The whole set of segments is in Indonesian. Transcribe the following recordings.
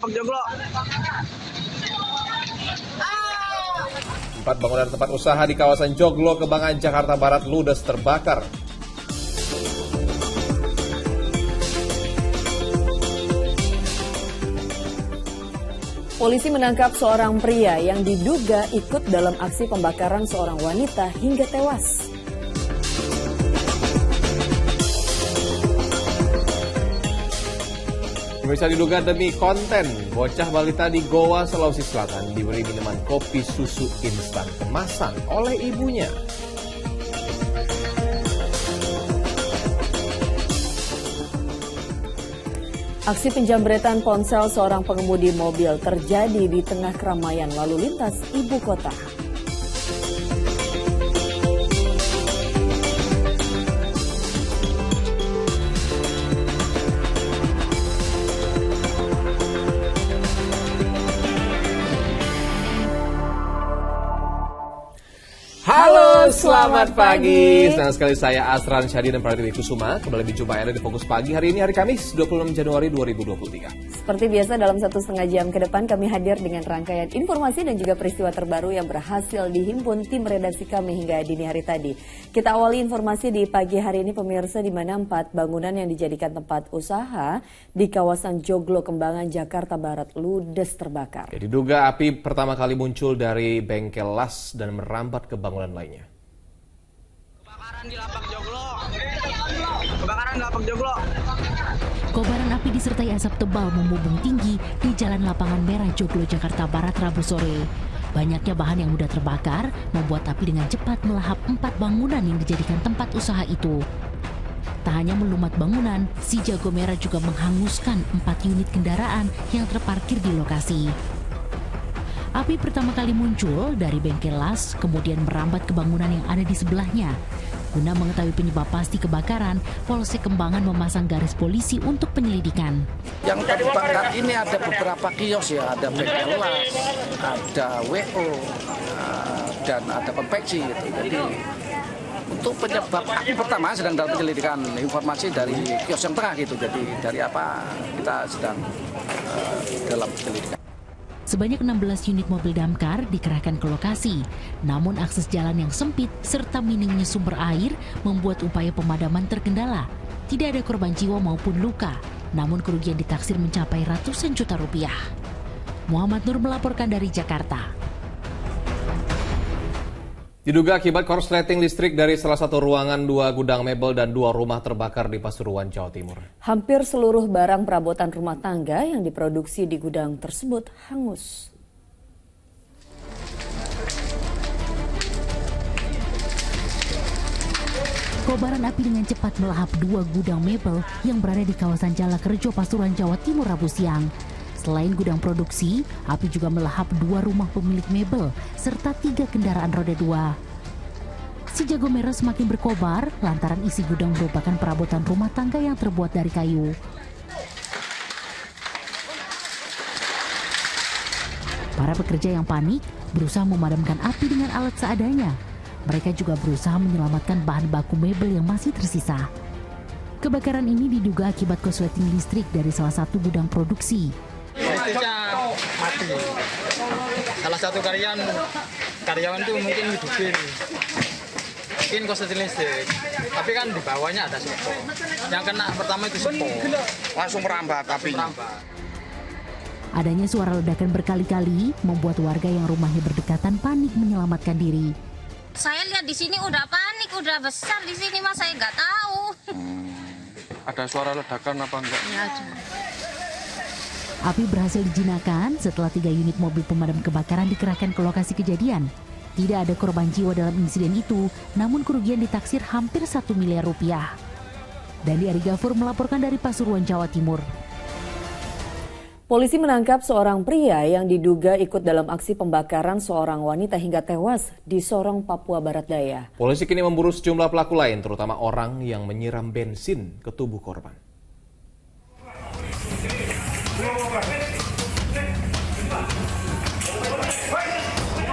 lapak joglo. Empat bangunan tempat usaha di kawasan Joglo, Kembangan, Jakarta Barat ludes terbakar. Polisi menangkap seorang pria yang diduga ikut dalam aksi pembakaran seorang wanita hingga tewas. Pemirsa, diduga demi konten, bocah balita di Goa, Sulawesi Selatan diberi minuman kopi susu instan kemasan oleh ibunya. Aksi penjambretan ponsel seorang pengemudi mobil terjadi di tengah keramaian lalu lintas ibu kota. Halo, selamat pagi. Senang sekali saya Asran Syadi dan Pratiwi Kusuma kembali berjumpa Anda di Fokus Pagi. Hari ini hari Kamis 26 Januari 2023. Seperti biasa dalam 1,5 jam ke depan kami hadir dengan rangkaian informasi dan juga peristiwa terbaru yang berhasil dihimpun tim redaksi kami hingga dini hari tadi. Kita awali informasi di pagi hari ini pemirsa, di mana 4 bangunan yang dijadikan tempat usaha di kawasan Joglo, Kembangan, Jakarta Barat ludes terbakar. Diduga api pertama kali muncul dari bengkel las dan merambat ke bangunan lainnya. Kebakaran di lapak joglo. Kebakaran di lapak joglo. Kobaran api disertai asap tebal membumbung tinggi di Jalan Lapangan Merah, Joglo, Jakarta Barat, Rabu sore. Banyaknya bahan yang mudah terbakar membuat api dengan cepat melahap 4 bangunan yang dijadikan tempat usaha itu. Tak hanya melumat bangunan, si jago merah juga menghanguskan 4 unit kendaraan yang terparkir di lokasi. Api pertama kali muncul dari bengkel las, kemudian merambat ke bangunan yang ada di sebelahnya. Guna mengetahui penyebab pasti kebakaran, Polsek Kembangan memasang garis polisi untuk penyelidikan. Yang terbakar ini ada beberapa kios ya, ada bengkel las, ada WO, dan ada konveksi gitu. Jadi untuk penyebab api pertama sedang dalam penyelidikan, informasi dari kios yang tengah gitu. Jadi dari apa kita sedang dalam penyelidikan. Sebanyak 16 unit mobil damkar dikerahkan ke lokasi. Namun akses jalan yang sempit serta minimnya sumber air membuat upaya pemadaman terkendala. Tidak ada korban jiwa maupun luka, namun kerugian ditaksir mencapai ratusan juta rupiah. Muhammad Nur melaporkan dari Jakarta. Diduga akibat korsleting listrik dari salah satu ruangan, 2 gudang mebel dan 2 rumah terbakar di Pasuruan, Jawa Timur. Hampir seluruh barang perabotan rumah tangga yang diproduksi di gudang tersebut hangus. Kobaran api dengan cepat melahap 2 gudang mebel yang berada di kawasan Jalakerjo, Pasuruan, Jawa Timur, Rabu siang. Selain gudang produksi, api juga melahap 2 rumah pemilik mebel serta 3 kendaraan roda 2. Si jago merah semakin berkobar lantaran isi gudang merupakan perabotan rumah tangga yang terbuat dari kayu. Para pekerja yang panik berusaha memadamkan api dengan alat seadanya. Mereka juga berusaha menyelamatkan bahan baku mebel yang masih tersisa. Kebakaran ini diduga akibat korsleting listrik dari salah satu gudang produksi. Listriknya mati. Salah satu karyawan itu mungkin hidupin. Mungkin korsleting listrik. Tapi kan di bawahnya ada sepo. Yang kena pertama itu sepo. Langsung merambat apinya. Adanya suara ledakan berkali-kali membuat warga yang rumahnya berdekatan panik menyelamatkan diri. Saya lihat di sini udah panik, udah besar di sini mas, saya nggak tahu. Ada suara ledakan apa enggak? Ya, Api berhasil dijinakan setelah 3 unit mobil pemadam kebakaran dikerahkan ke lokasi kejadian. Tidak ada korban jiwa dalam insiden itu, namun kerugian ditaksir hampir 1 miliar rupiah. Dandi Ari Gafur melaporkan dari Pasuruan, Jawa Timur. Polisi menangkap seorang pria yang diduga ikut dalam aksi pembakaran seorang wanita hingga tewas di Sorong, Papua Barat Daya. Polisi kini memburu sejumlah pelaku lain, terutama orang yang menyiram bensin ke tubuh korban.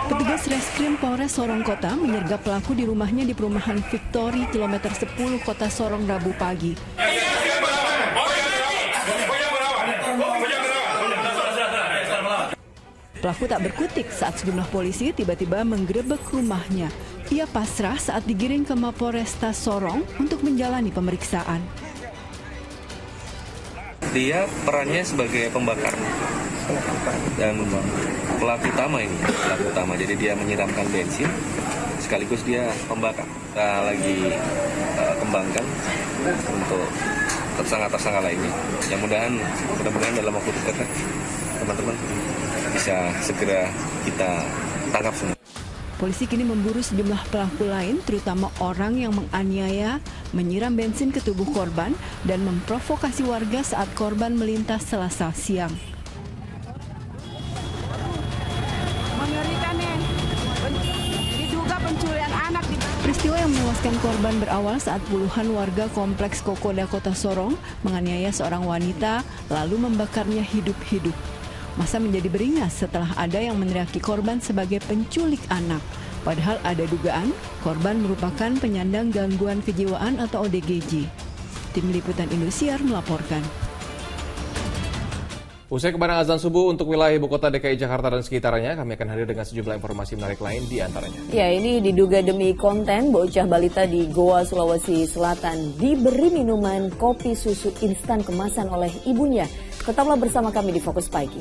Petugas Reskrim Polres Sorong Kota menyergap pelaku di rumahnya di perumahan Victory, kilometer 10 Kota Sorong, Rabu pagi. Pelaku tak berkutik saat sejumlah polisi tiba-tiba menggerebek rumahnya. Ia pasrah saat digiring ke Mapolresta Sorong untuk menjalani pemeriksaan. Dia perannya sebagai pembakar dan pelaku utama ini, pelaku utama. Jadi dia menyiramkan bensin sekaligus dia pembakar. Kita lagi kembangkan untuk tersangka-tersangka lainnya. Yang mudah-mudahan dalam waktu dekat teman-teman bisa segera kita tangkap semua. Polisi kini memburu sejumlah pelaku lain, terutama orang yang menganiaya, menyiram bensin ke tubuh korban, dan memprovokasi warga saat korban melintas Selasa siang. Mengerikan nih, diduga penculikan anak. Peristiwa yang menewaskan korban berawal saat puluhan warga kompleks Kokoda Kota Sorong menganiaya seorang wanita lalu membakarnya hidup-hidup. Masa menjadi beringas setelah ada yang meneriaki korban sebagai penculik anak. Padahal ada dugaan korban merupakan penyandang gangguan kejiwaan atau ODGJ. Tim Liputan Indosiar melaporkan. Usai kebarang azan subuh untuk wilayah ibu kota DKI Jakarta dan sekitarnya, kami akan hadir dengan sejumlah informasi menarik lain di antaranya. Ya, ini diduga demi konten, bocah balita di Goa, Sulawesi Selatan diberi minuman kopi susu instan kemasan oleh ibunya. Tetaplah bersama kami di Fokus Pagi.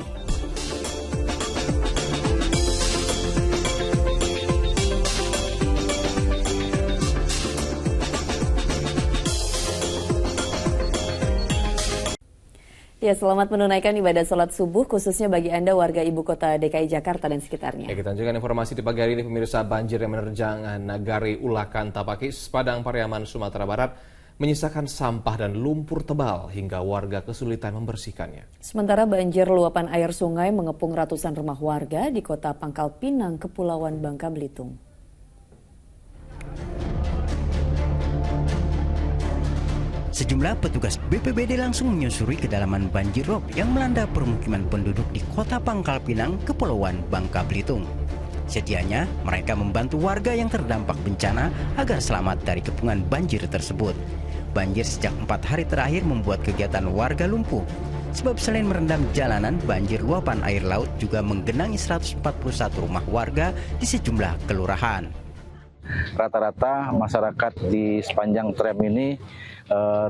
Ya, selamat menunaikan ibadah sholat subuh khususnya bagi Anda warga ibu kota DKI Jakarta dan sekitarnya. Ya, kita lanjutkan informasi di pagi hari ini, pemirsa. Banjir yang menerjang Nagari Ulakan Tapakis, Padang Pariaman, Sumatera Barat menyisakan sampah dan lumpur tebal hingga warga kesulitan membersihkannya. Sementara banjir luapan air sungai mengepung ratusan rumah warga di kota Pangkal Pinang, Kepulauan Bangka Belitung. Sejumlah petugas BPBD langsung menyusuri kedalaman banjir rob yang melanda permukiman penduduk di kota Pangkal Pinang, Kepulauan Bangka Belitung. Sedianya, mereka membantu warga yang terdampak bencana agar selamat dari kepungan banjir tersebut. Banjir sejak 4 hari terakhir membuat kegiatan warga lumpuh. Sebab selain merendam jalanan, banjir luapan air laut juga menggenangi 141 rumah warga di sejumlah kelurahan. Rata-rata masyarakat di sepanjang tram ini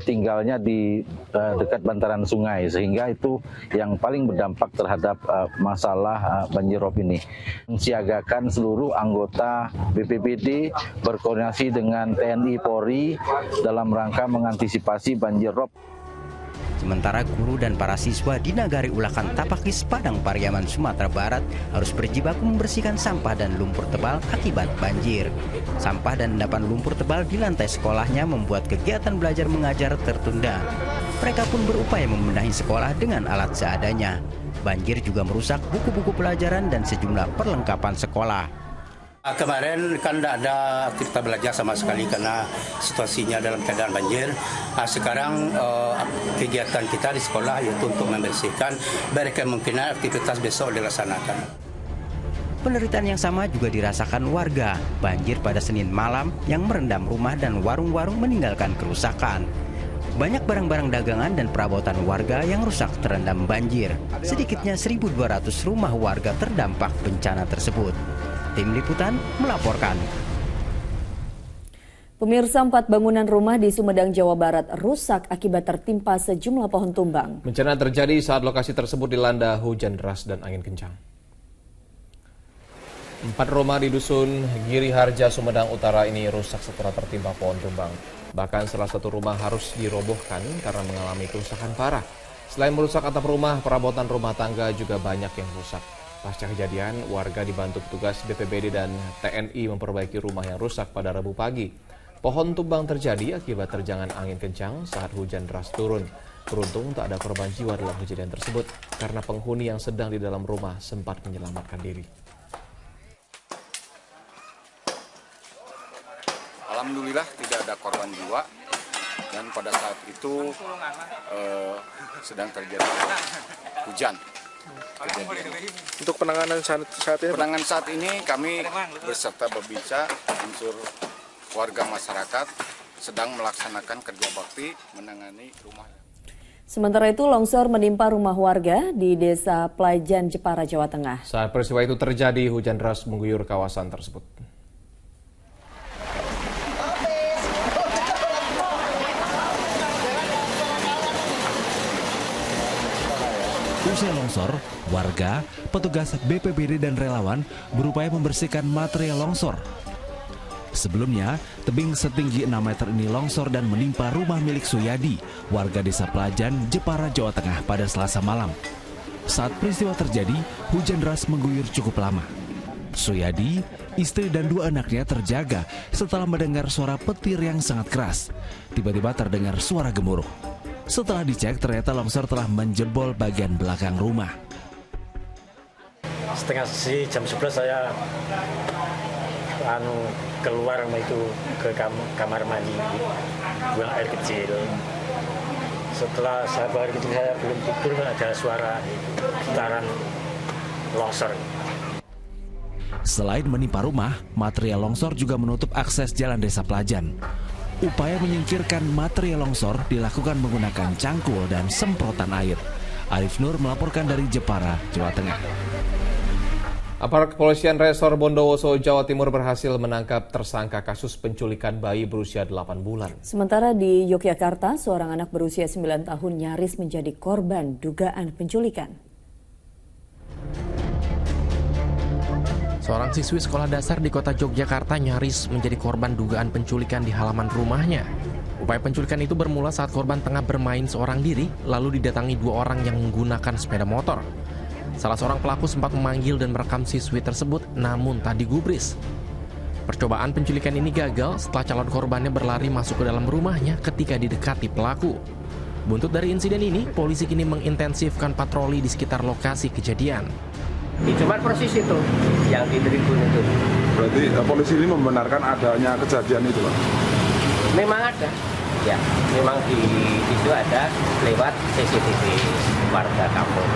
tinggalnya di dekat bantaran sungai, sehingga itu yang paling berdampak terhadap masalah banjir rob ini. Mensiagakan seluruh anggota BPBD berkoordinasi dengan TNI Polri dalam rangka mengantisipasi banjir rob. Sementara guru dan para siswa di Nagari Ulakan Tapakis, Padang Pariaman, Sumatera Barat harus berjibaku membersihkan sampah dan lumpur tebal akibat banjir. Sampah dan endapan lumpur tebal di lantai sekolahnya membuat kegiatan belajar mengajar tertunda. Mereka pun berupaya membenahi sekolah dengan alat seadanya. Banjir juga merusak buku-buku pelajaran dan sejumlah perlengkapan sekolah. Kemarin kan tidak ada aktivitas belajar sama sekali karena situasinya dalam keadaan banjir. Sekarang kegiatan kita di sekolah yaitu untuk membersihkan, berkemungkinan aktivitas besok dilaksanakan. Penderitaan yang sama juga dirasakan warga. Banjir pada Senin malam yang merendam rumah dan warung-warung meninggalkan kerusakan. Banyak barang-barang dagangan dan perabotan warga yang rusak terendam banjir. Sedikitnya 1.200 rumah warga terdampak bencana tersebut. Tim Liputan melaporkan. Pemirsa, 4 bangunan rumah di Sumedang, Jawa Barat rusak akibat tertimpa sejumlah pohon tumbang. Bencana terjadi saat lokasi tersebut dilanda hujan deras dan angin kencang. 4 rumah di Dusun Giri Harja, Sumedang Utara ini rusak setelah tertimpa pohon tumbang. Bahkan salah satu rumah harus dirobohkan karena mengalami kerusakan parah. Selain merusak atap rumah, perabotan rumah tangga juga banyak yang rusak. Pasca kejadian, warga dibantu petugas BPBD dan TNI memperbaiki rumah yang rusak pada Rabu pagi. Pohon tumbang terjadi akibat terjangan angin kencang saat hujan deras turun. Beruntung tak ada korban jiwa dalam kejadian tersebut karena penghuni yang sedang di dalam rumah sempat menyelamatkan diri. Alhamdulillah tidak ada korban jiwa dan pada saat itu sedang terjadi hujan. Untuk penanganan saat ini? Penanganan saat ini kami beserta Babinsa, unsur warga masyarakat sedang melaksanakan kerja bakti menangani rumah. Sementara itu longsor menimpa rumah warga di Desa Plajan, Jepara, Jawa Tengah. Saat peristiwa itu terjadi, hujan deras mengguyur kawasan tersebut. Usai longsor, warga, petugas BPBD dan relawan berupaya membersihkan material longsor. Sebelumnya, tebing setinggi 6 meter ini longsor dan menimpa rumah milik Suyadi, warga Desa Plajan, Jepara, Jawa Tengah pada Selasa malam. Saat peristiwa terjadi, hujan deras mengguyur cukup lama. Suyadi, istri dan 2 anaknya terjaga setelah mendengar suara petir yang sangat keras. Tiba-tiba terdengar suara gemuruh. Setelah dicek, ternyata longsor telah menjebol bagian belakang rumah. Setengah jam 11 saya keluar itu ke kamar mandi, buang air kecil. Setelah saya buang air kecil, saya belum tidur, ada suara getaran longsor. Selain menimpa rumah, material longsor juga menutup akses jalan Desa Plajan. Upaya menyingkirkan material longsor dilakukan menggunakan cangkul dan semprotan air. Arif Nur melaporkan dari Jepara, Jawa Tengah. Aparat kepolisian Resor Bondowoso, Jawa Timur berhasil menangkap tersangka kasus penculikan bayi berusia 8 bulan. Sementara di Yogyakarta, seorang anak berusia 9 tahun nyaris menjadi korban dugaan penculikan. Seorang siswi sekolah dasar di kota Yogyakarta nyaris menjadi korban dugaan penculikan di halaman rumahnya. Upaya penculikan itu bermula saat korban tengah bermain seorang diri, lalu didatangi 2 orang yang menggunakan sepeda motor. Salah seorang pelaku sempat memanggil dan merekam siswi tersebut, namun tak digubris. Percobaan penculikan ini gagal setelah calon korbannya berlari masuk ke dalam rumahnya ketika didekati pelaku. Buntut dari insiden ini, polisi kini mengintensifkan patroli di sekitar lokasi kejadian. Cuma persis itu yang di tribun itu. Berarti polisi ini membenarkan adanya kejadian itu, Pak? Memang ada, ya. Memang di situ ada lewat CCTV warga kampung.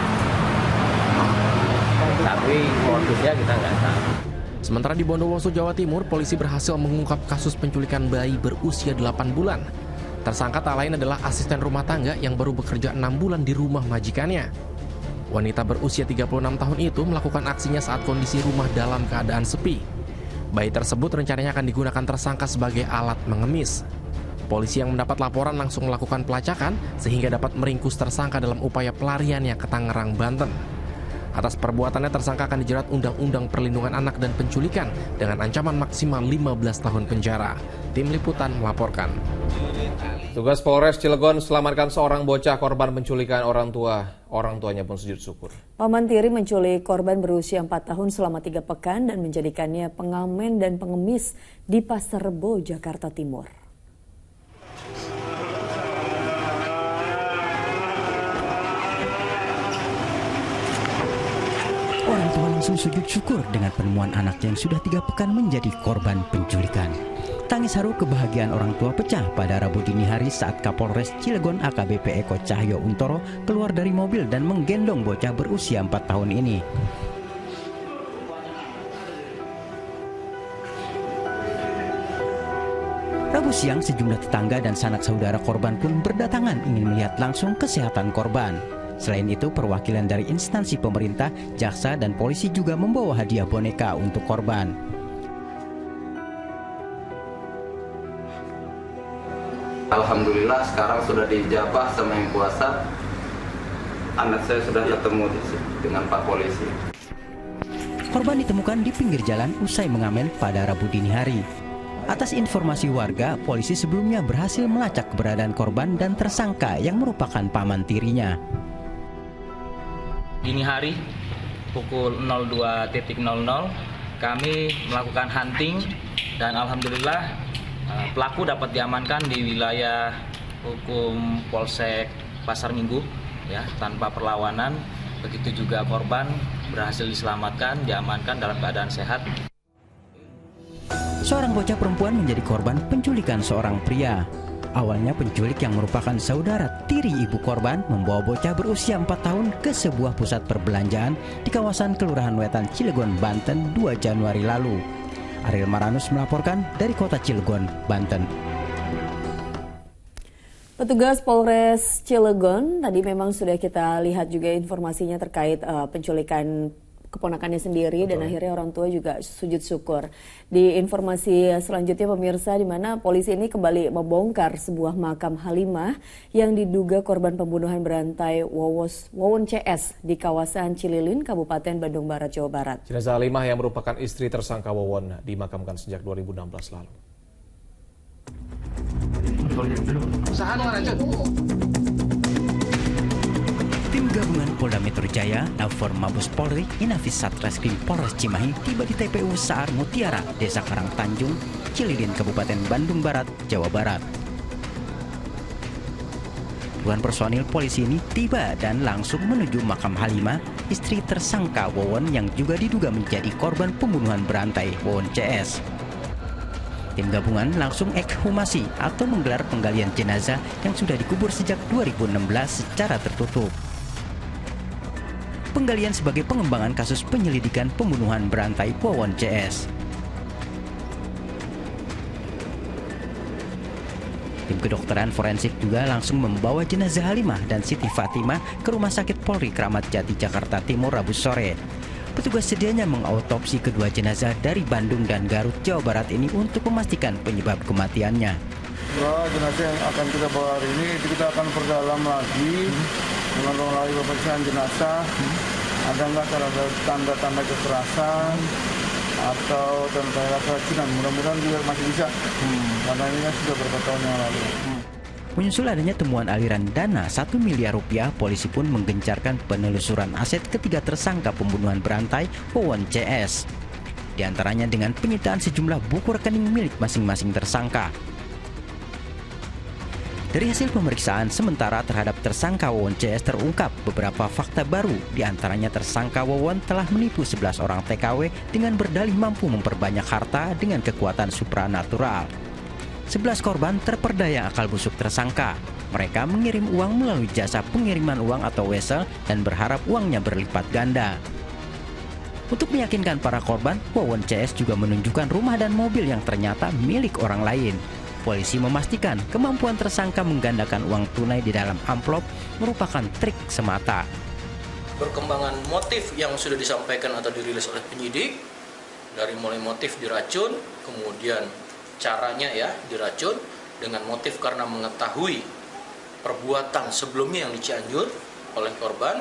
Tapi modusnya kita nggak tahu. Sementara di Bondowoso, Jawa Timur, polisi berhasil mengungkap kasus penculikan bayi berusia 8 bulan. Tersangka tak lain adalah asisten rumah tangga yang baru bekerja 6 bulan di rumah majikannya. Wanita berusia 36 tahun itu melakukan aksinya saat kondisi rumah dalam keadaan sepi. Bayi tersebut rencananya akan digunakan tersangka sebagai alat mengemis. Polisi yang mendapat laporan langsung melakukan pelacakan sehingga dapat meringkus tersangka dalam upaya pelariannya ke Tangerang, Banten. Atas perbuatannya tersangka akan dijerat Undang-Undang Perlindungan Anak dan Penculikan dengan ancaman maksimal 15 tahun penjara. Tim Liputan melaporkan. Tugas Polres Cilegon selamatkan seorang bocah korban penculikan orang tua. Orang tuanya pun sujud syukur. Paman tiri menculik korban berusia 4 tahun selama 3 pekan dan menjadikannya pengamen dan pengemis di Pasar Rebo, Jakarta Timur. Orang tua langsung sujud syukur dengan penemuan anak yang sudah 3 pekan menjadi korban penculikan. Tangis haru kebahagiaan orang tua pecah pada Rabu dini hari saat Kapolres Cilegon AKBP Eko Cahyo Untoro keluar dari mobil dan menggendong bocah berusia 4 tahun ini. Rabu siang, sejumlah tetangga dan sanak saudara korban pun berdatangan ingin melihat langsung kesehatan korban. Selain itu, perwakilan dari instansi pemerintah, jaksa, dan polisi juga membawa hadiah boneka untuk korban. Alhamdulillah sekarang sudah dijabah sama Yang Kuasa. Anak saya sudah ketemu dengan Pak Polisi. Korban ditemukan di pinggir jalan usai mengamen pada Rabu dini hari. Atas informasi warga, polisi sebelumnya berhasil melacak keberadaan korban dan tersangka yang merupakan paman tirinya. Dini hari pukul 02.00 kami melakukan hunting dan alhamdulillah pelaku dapat diamankan di wilayah hukum Polsek Pasar Minggu ya tanpa perlawanan. Begitu juga korban berhasil diselamatkan, diamankan dalam keadaan sehat. Seorang bocah perempuan menjadi korban penculikan seorang pria. Awalnya penculik yang merupakan saudara tiri ibu korban membawa bocah berusia 4 tahun ke sebuah pusat perbelanjaan di kawasan Kelurahan Wetan, Cilegon, Banten 2 Januari lalu. Ariel Maranus melaporkan dari kota Cilegon, Banten. Petugas Polres Cilegon tadi memang sudah kita lihat juga informasinya terkait penculikan keponakannya sendiri. Betul. Dan akhirnya orang tua juga sujud syukur. Di informasi selanjutnya pemirsa, di mana polisi ini kembali membongkar sebuah makam Halimah yang diduga korban pembunuhan berantai Wawon CS di kawasan Cililin, Kabupaten Bandung Barat, Jawa Barat. Jenazah Halimah yang merupakan istri tersangka Wawon dimakamkan sejak 2016 lalu. Tim gabungan Polda Metro Jaya, Navfor Mabes Polri, Inafis Satreskrim Polres Cimahi tiba di TPU Saar Mutiara, Desa Karang Tanjung, Cililin, Kabupaten Bandung Barat, Jawa Barat. Puluhan personil polisi ini tiba dan langsung menuju makam Halimah, istri tersangka Wawon yang juga diduga menjadi korban pembunuhan berantai Wawon CS. Tim gabungan langsung ekshumasi atau menggelar penggalian jenazah yang sudah dikubur sejak 2016 secara tertutup. Penggalian sebagai pengembangan kasus penyelidikan pembunuhan berantai Wawon CS. Tim kedokteran forensik juga langsung membawa jenazah Halimah dan Siti Fatimah ke Rumah Sakit Polri Kramat Jati, Jakarta Timur, Rabu sore. Petugas sedianya mengautopsi kedua jenazah dari Bandung dan Garut, Jawa Barat ini untuk memastikan penyebab kematiannya. Jenazah yang akan kita bawa hari ini kita akan perdalam lagi dengan melalui pemeriksaan jenazah. Ada nggak tanda-tanda kekerasan atau tanda keracunan? Mudah-mudahan juga masih bisa, karena ini kan sudah beberapa tahun yang lalu. Menyusul adanya temuan aliran dana 1 miliar rupiah, polisi pun menggencarkan penelusuran aset ketiga tersangka pembunuhan berantai Wawon CS. Di antaranya dengan penyitaan sejumlah buku rekening milik masing-masing tersangka. Dari hasil pemeriksaan sementara terhadap tersangka Wawon CS terungkap beberapa fakta baru. Di antaranya tersangka Wawon telah menipu 11 orang TKW dengan berdalih mampu memperbanyak harta dengan kekuatan supranatural. 11 korban terperdaya akal busuk tersangka. Mereka mengirim uang melalui jasa pengiriman uang atau wesel dan berharap uangnya berlipat ganda. Untuk meyakinkan para korban, Wawon CS juga menunjukkan rumah dan mobil yang ternyata milik orang lain. Polisi memastikan kemampuan tersangka menggandakan uang tunai di dalam amplop merupakan trik semata. Perkembangan motif yang sudah disampaikan atau dirilis oleh penyidik, dari mulai motif diracun, kemudian caranya ya diracun dengan motif karena mengetahui perbuatan sebelumnya yang di Cianjur oleh korban,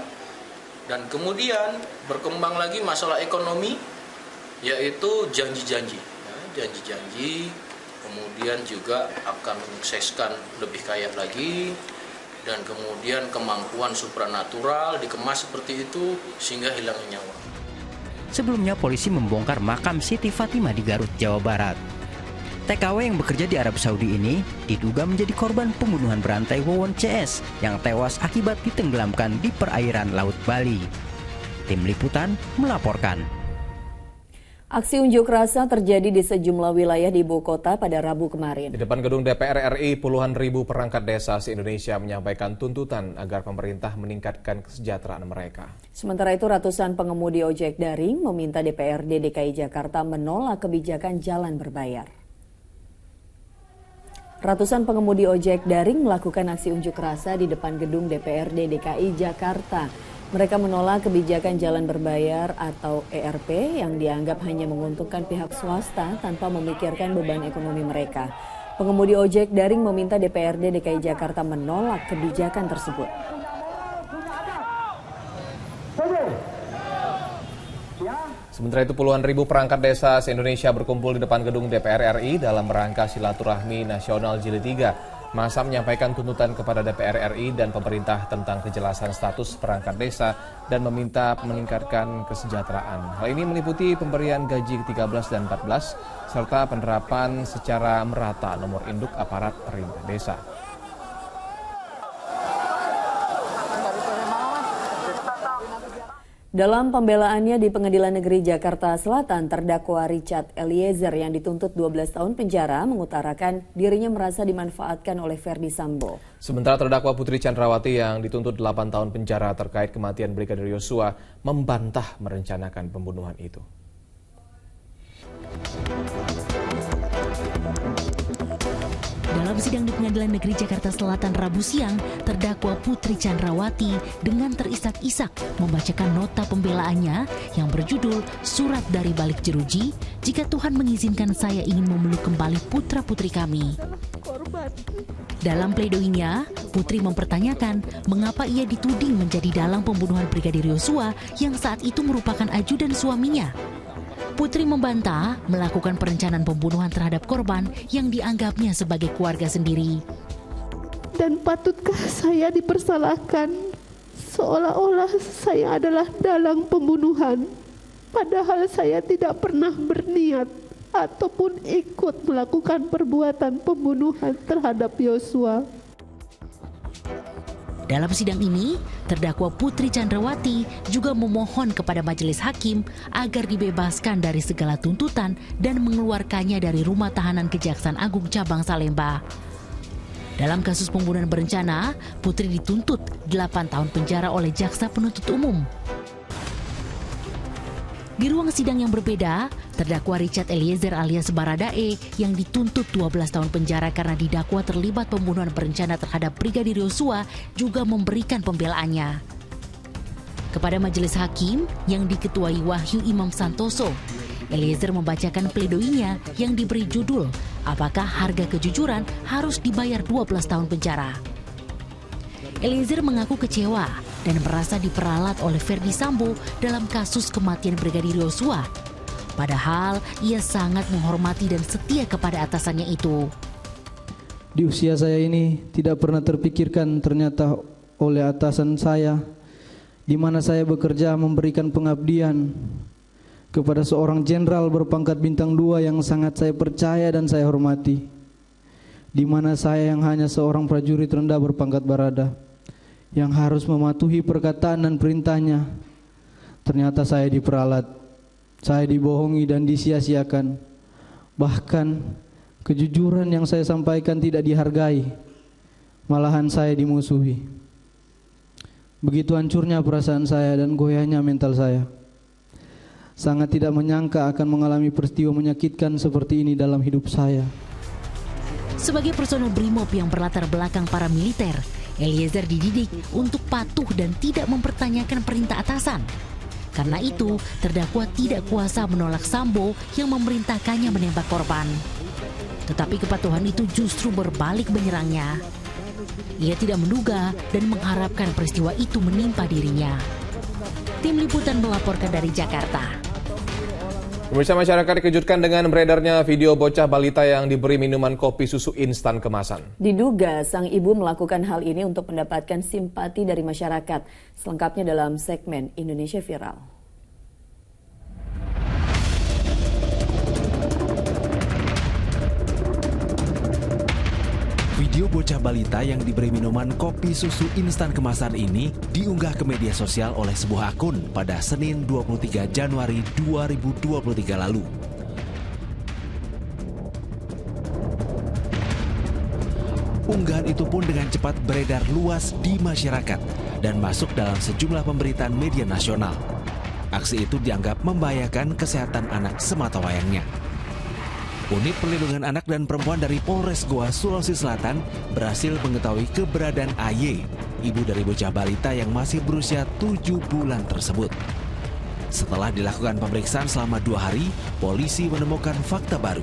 dan kemudian berkembang lagi masalah ekonomi, yaitu janji-janji, kemudian juga akan menyukseskan lebih kaya lagi, dan kemudian kemampuan supranatural dikemas seperti itu sehingga hilangnya nyawa. Sebelumnya polisi membongkar makam Siti Fatimah di Garut, Jawa Barat. TKW yang bekerja di Arab Saudi ini diduga menjadi korban pembunuhan berantai Wawon CS yang tewas akibat ditenggelamkan di perairan Laut Bali. Tim Liputan melaporkan. Aksi unjuk rasa terjadi di sejumlah wilayah di ibu kota pada Rabu kemarin. Di depan gedung DPR RI, puluhan ribu perangkat desa se-Indonesia menyampaikan tuntutan agar pemerintah meningkatkan kesejahteraan mereka. Sementara itu ratusan pengemudi ojek daring meminta DPRD DKI Jakarta menolak kebijakan jalan berbayar. Ratusan pengemudi ojek daring melakukan aksi unjuk rasa di depan gedung DPRD DKI Jakarta. Mereka menolak kebijakan jalan berbayar atau ERP yang dianggap hanya menguntungkan pihak swasta tanpa memikirkan beban ekonomi mereka. Pengemudi ojek daring meminta DPRD DKI Jakarta menolak kebijakan tersebut. Sementara itu puluhan ribu perangkat desa se-Indonesia berkumpul di depan gedung DPR RI dalam rangka silaturahmi nasional Jilid 3. Massa menyampaikan tuntutan kepada DPR RI dan pemerintah tentang kejelasan status perangkat desa dan meminta meningkatkan kesejahteraan. Hal ini meliputi pemberian gaji ke-13 dan 14 serta penerapan secara merata nomor induk aparat perintah desa. Dalam pembelaannya di Pengadilan Negeri Jakarta Selatan, terdakwa Richard Eliezer yang dituntut 12 tahun penjara mengutarakan dirinya merasa dimanfaatkan oleh Verdi Sambo. Sementara terdakwa Putri Chandrawati yang dituntut 8 tahun penjara terkait kematian Brigadir Yosua membantah merencanakan pembunuhan itu. Dalam Dalam sidang di Pengadilan Negeri Jakarta Selatan Rabu siang, terdakwa Putri Chandrawati dengan terisak-isak membacakan nota pembelaannya yang berjudul Surat dari Balik Jeruji, jika Tuhan mengizinkan saya ingin memeluk kembali putra-putri kami. Dalam pledoinya, Putri mempertanyakan mengapa ia dituding menjadi dalang pembunuhan Brigadir Yosua yang saat itu merupakan ajudan suaminya. Putri membantah melakukan perencanaan pembunuhan terhadap korban yang dianggapnya sebagai keluarga sendiri. Dan patutkah saya dipersalahkan seolah-olah saya adalah dalang pembunuhan, padahal saya tidak pernah berniat ataupun ikut melakukan perbuatan pembunuhan terhadap Yosua. Dalam sidang ini, terdakwa Putri Chandrawati juga memohon kepada majelis hakim agar dibebaskan dari segala tuntutan dan mengeluarkannya dari rumah tahanan Kejaksaan Agung Cabang Salemba. Dalam kasus pembunuhan berencana, Putri dituntut 8 tahun penjara oleh jaksa penuntut umum. Di ruang sidang yang berbeda, terdakwa Richard Eliezer alias Baradae yang dituntut 12 tahun penjara karena didakwa terlibat pembunuhan berencana terhadap Brigadir Yosua juga memberikan pembelaannya. Kepada majelis hakim yang diketuai Wahyu Imam Santoso, Eliezer membacakan pledoinya yang diberi judul Apakah Harga Kejujuran Harus Dibayar 12 Tahun Penjara. Eliezer mengaku kecewa dan merasa diperalat oleh Verdi Sambo dalam kasus kematian Brigadir Yosua. Padahal ia sangat menghormati dan setia kepada atasannya itu. Di usia saya ini tidak pernah terpikirkan ternyata oleh atasan saya, di mana saya bekerja memberikan pengabdian kepada seorang jenderal berpangkat bintang 2 yang sangat saya percaya dan saya hormati, di mana saya yang hanya seorang prajurit rendah berpangkat barada yang harus mematuhi perkataan dan perintahnya. Ternyata saya diperalat, saya dibohongi dan disia-siakan. Bahkan kejujuran yang saya sampaikan tidak dihargai, malahan saya dimusuhi. Begitu hancurnya perasaan saya dan goyahnya mental saya. Sangat tidak menyangka akan mengalami peristiwa menyakitkan seperti ini dalam hidup saya. Sebagai personel BRIMOB yang berlatar belakang para militer, Eliezer dididik untuk patuh dan tidak mempertanyakan perintah atasan. Karena itu, terdakwa tidak kuasa menolak Sambo yang memerintahkannya menembak korban. Tetapi kepatuhan itu justru berbalik menyerangnya. Ia tidak menduga dan mengharapkan peristiwa itu menimpa dirinya. Tim Liputan melaporkan dari Jakarta. Pemirsa, masyarakat dikejutkan dengan beredarnya video bocah balita yang diberi minuman kopi susu instan kemasan. Diduga sang ibu melakukan hal ini untuk mendapatkan simpati dari masyarakat. Selengkapnya dalam segmen Indonesia Viral. Video bocah balita yang diberi minuman kopi susu instan kemasan ini diunggah ke media sosial oleh sebuah akun pada Senin 23 Januari 2023 lalu. Unggahan itu pun dengan cepat beredar luas di masyarakat dan masuk dalam sejumlah pemberitaan media nasional. Aksi itu dianggap membahayakan kesehatan anak sematawayangnya. Unit Perlindungan Anak dan Perempuan dari Polres Goa, Sulawesi Selatan berhasil mengetahui keberadaan AY, ibu dari bocah balita yang masih berusia 7 bulan tersebut. Setelah dilakukan pemeriksaan selama 2 hari, polisi menemukan fakta baru.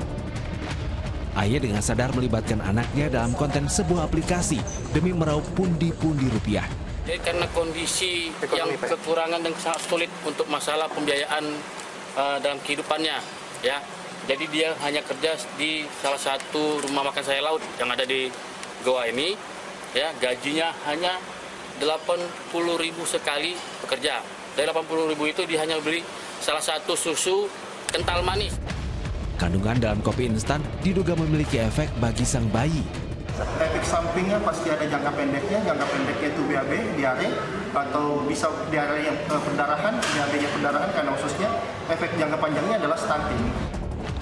AY dengan sadar melibatkan anaknya dalam konten sebuah aplikasi demi meraup pundi-pundi rupiah. Jadi karena kondisi yang kekurangan dan sangat sulit untuk masalah pembiayaan dalam kehidupannya, ya. Jadi dia hanya kerja di salah satu rumah makan sayur laut yang ada di Goa ini, ya, gajinya hanya 80.000 sekali bekerja. Dari 80.000 itu dia hanya beli salah satu susu kental manis. Kandungan dalam kopi instan diduga memiliki efek bagi sang bayi. Efek sampingnya pasti ada jangka pendeknya itu BAB, diare, atau bisa diare yang perdarahan, BAB-nya perdarahan karena khususnya efek jangka panjangnya adalah stunting.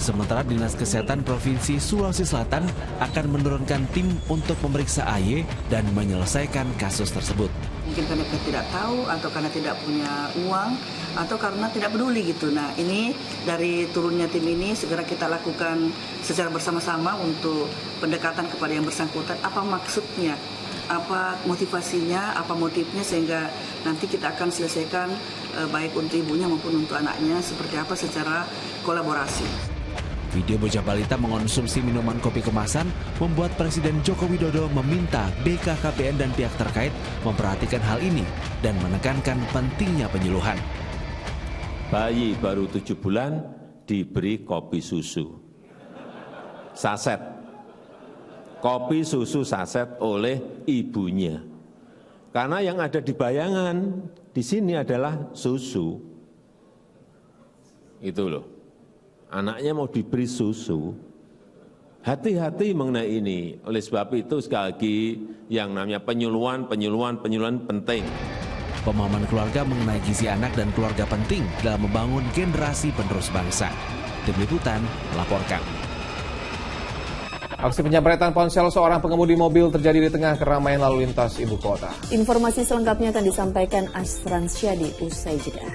Sementara Dinas Kesehatan Provinsi Sulawesi Selatan akan menurunkan tim untuk memeriksa AY dan menyelesaikan kasus tersebut. Mungkin karena tidak tahu atau karena tidak punya uang atau karena tidak peduli gitu. Nah, ini dari turunnya tim ini segera kita lakukan secara bersama-sama untuk pendekatan kepada yang bersangkutan. Apa maksudnya, apa motivasinya, apa motifnya, sehingga nanti kita akan selesaikan baik untuk ibunya maupun untuk anaknya seperti apa secara kolaborasi. Video bocah balita mengonsumsi minuman kopi kemasan membuat Presiden Joko Widodo meminta BKKBN dan pihak terkait memperhatikan hal ini dan menekankan pentingnya penyuluhan. Bayi baru 7 bulan diberi kopi susu saset. Kopi susu saset oleh ibunya. Karena yang ada di bayangan di sini adalah susu. Itu loh. Anaknya mau diberi susu. Hati-hati mengenai ini. Oleh sebab itu sekali lagi yang namanya penyuluhan penting. Pemahaman keluarga mengenai gizi anak dan keluarga penting dalam membangun generasi penerus bangsa. Tim Liputan melaporkan. Aksi penjamretan ponsel seorang pengemudi mobil terjadi di tengah keramaian lalu lintas ibu kota. Informasi selengkapnya akan disampaikan Asran Syadi usai jeda.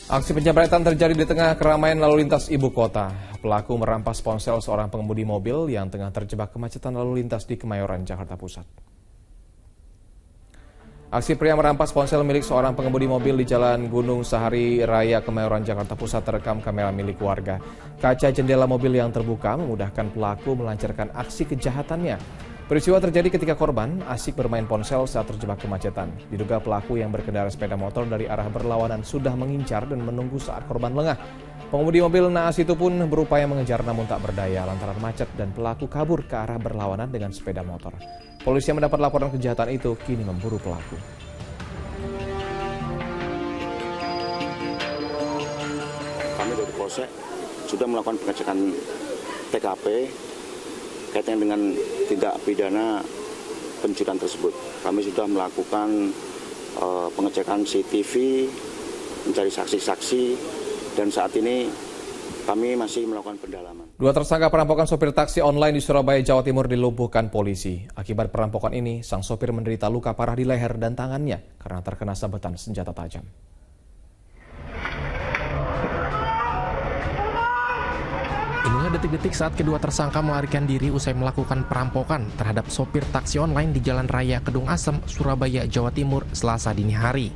Aksi penjamretan terjadi di tengah keramaian lalu lintas ibu kota. Pelaku merampas ponsel seorang pengemudi mobil yang tengah terjebak kemacetan lalu lintas di Kemayoran, Jakarta Pusat. Aksi pria merampas ponsel milik seorang pengemudi mobil di Jalan Gunung Sahari Raya, Kemayoran, Jakarta Pusat terekam kamera milik warga. Kaca jendela mobil yang terbuka memudahkan pelaku melancarkan aksi kejahatannya. Peristiwa terjadi ketika korban asik bermain ponsel saat terjebak kemacetan. Diduga pelaku yang berkendara sepeda motor dari arah berlawanan sudah mengincar dan menunggu saat korban lengah. Pengemudi mobil naas itu pun berupaya mengejar namun tak berdaya lantaran macet dan pelaku kabur ke arah berlawanan dengan sepeda motor. Polisi yang mendapat laporan kejahatan itu kini memburu pelaku. Kami dari Polsek sudah melakukan pengecekan TKP kaitan dengan tindak pidana pencurian tersebut. Kami sudah melakukan pengecekan CCTV, mencari saksi-saksi, dan saat ini kami masih melakukan pendalaman. Dua tersangka perampokan sopir taksi online di Surabaya, Jawa Timur dilumpuhkan polisi. Akibat perampokan ini, sang sopir menderita luka parah di leher dan tangannya karena terkena sabetan senjata tajam. Inilah detik-detik saat kedua tersangka melarikan diri usai melakukan perampokan terhadap sopir taksi online di Jalan Raya Kedung Asem, Surabaya, Jawa Timur, Selasa dini hari.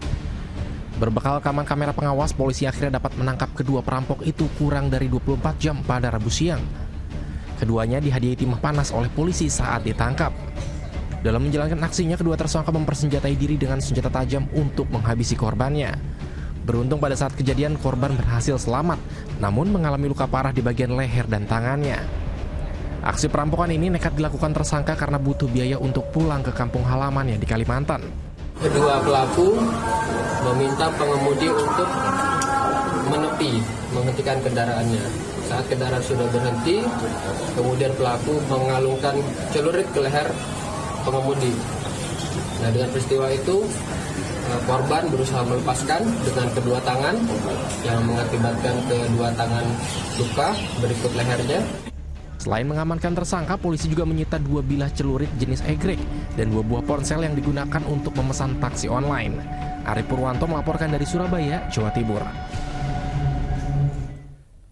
Berbekal rekaman kamera pengawas, polisi akhirnya dapat menangkap kedua perampok itu kurang dari 24 jam pada Rabu siang. Keduanya dihadiahi timah panas oleh polisi saat ditangkap. Dalam menjalankan aksinya, kedua tersangka mempersenjatai diri dengan senjata tajam untuk menghabisi korbannya. Beruntung pada saat kejadian korban berhasil selamat, namun mengalami luka parah di bagian leher dan tangannya. Aksi perampokan ini nekat dilakukan tersangka karena butuh biaya untuk pulang ke kampung halamannya di Kalimantan. Kedua pelaku meminta pengemudi untuk menghentikan kendaraannya. Saat kendaraan sudah berhenti, kemudian pelaku mengalungkan celurit ke leher pengemudi. Nah, dengan peristiwa itu korban berusaha melepaskan dengan kedua tangan yang mengakibatkan kedua tangan luka berikut lehernya. Selain mengamankan tersangka, polisi juga menyita 2 bilah celurit jenis egrek dan 2 buah ponsel yang digunakan untuk memesan taksi online. Ari Purwanto melaporkan dari Surabaya, Jawa Timur.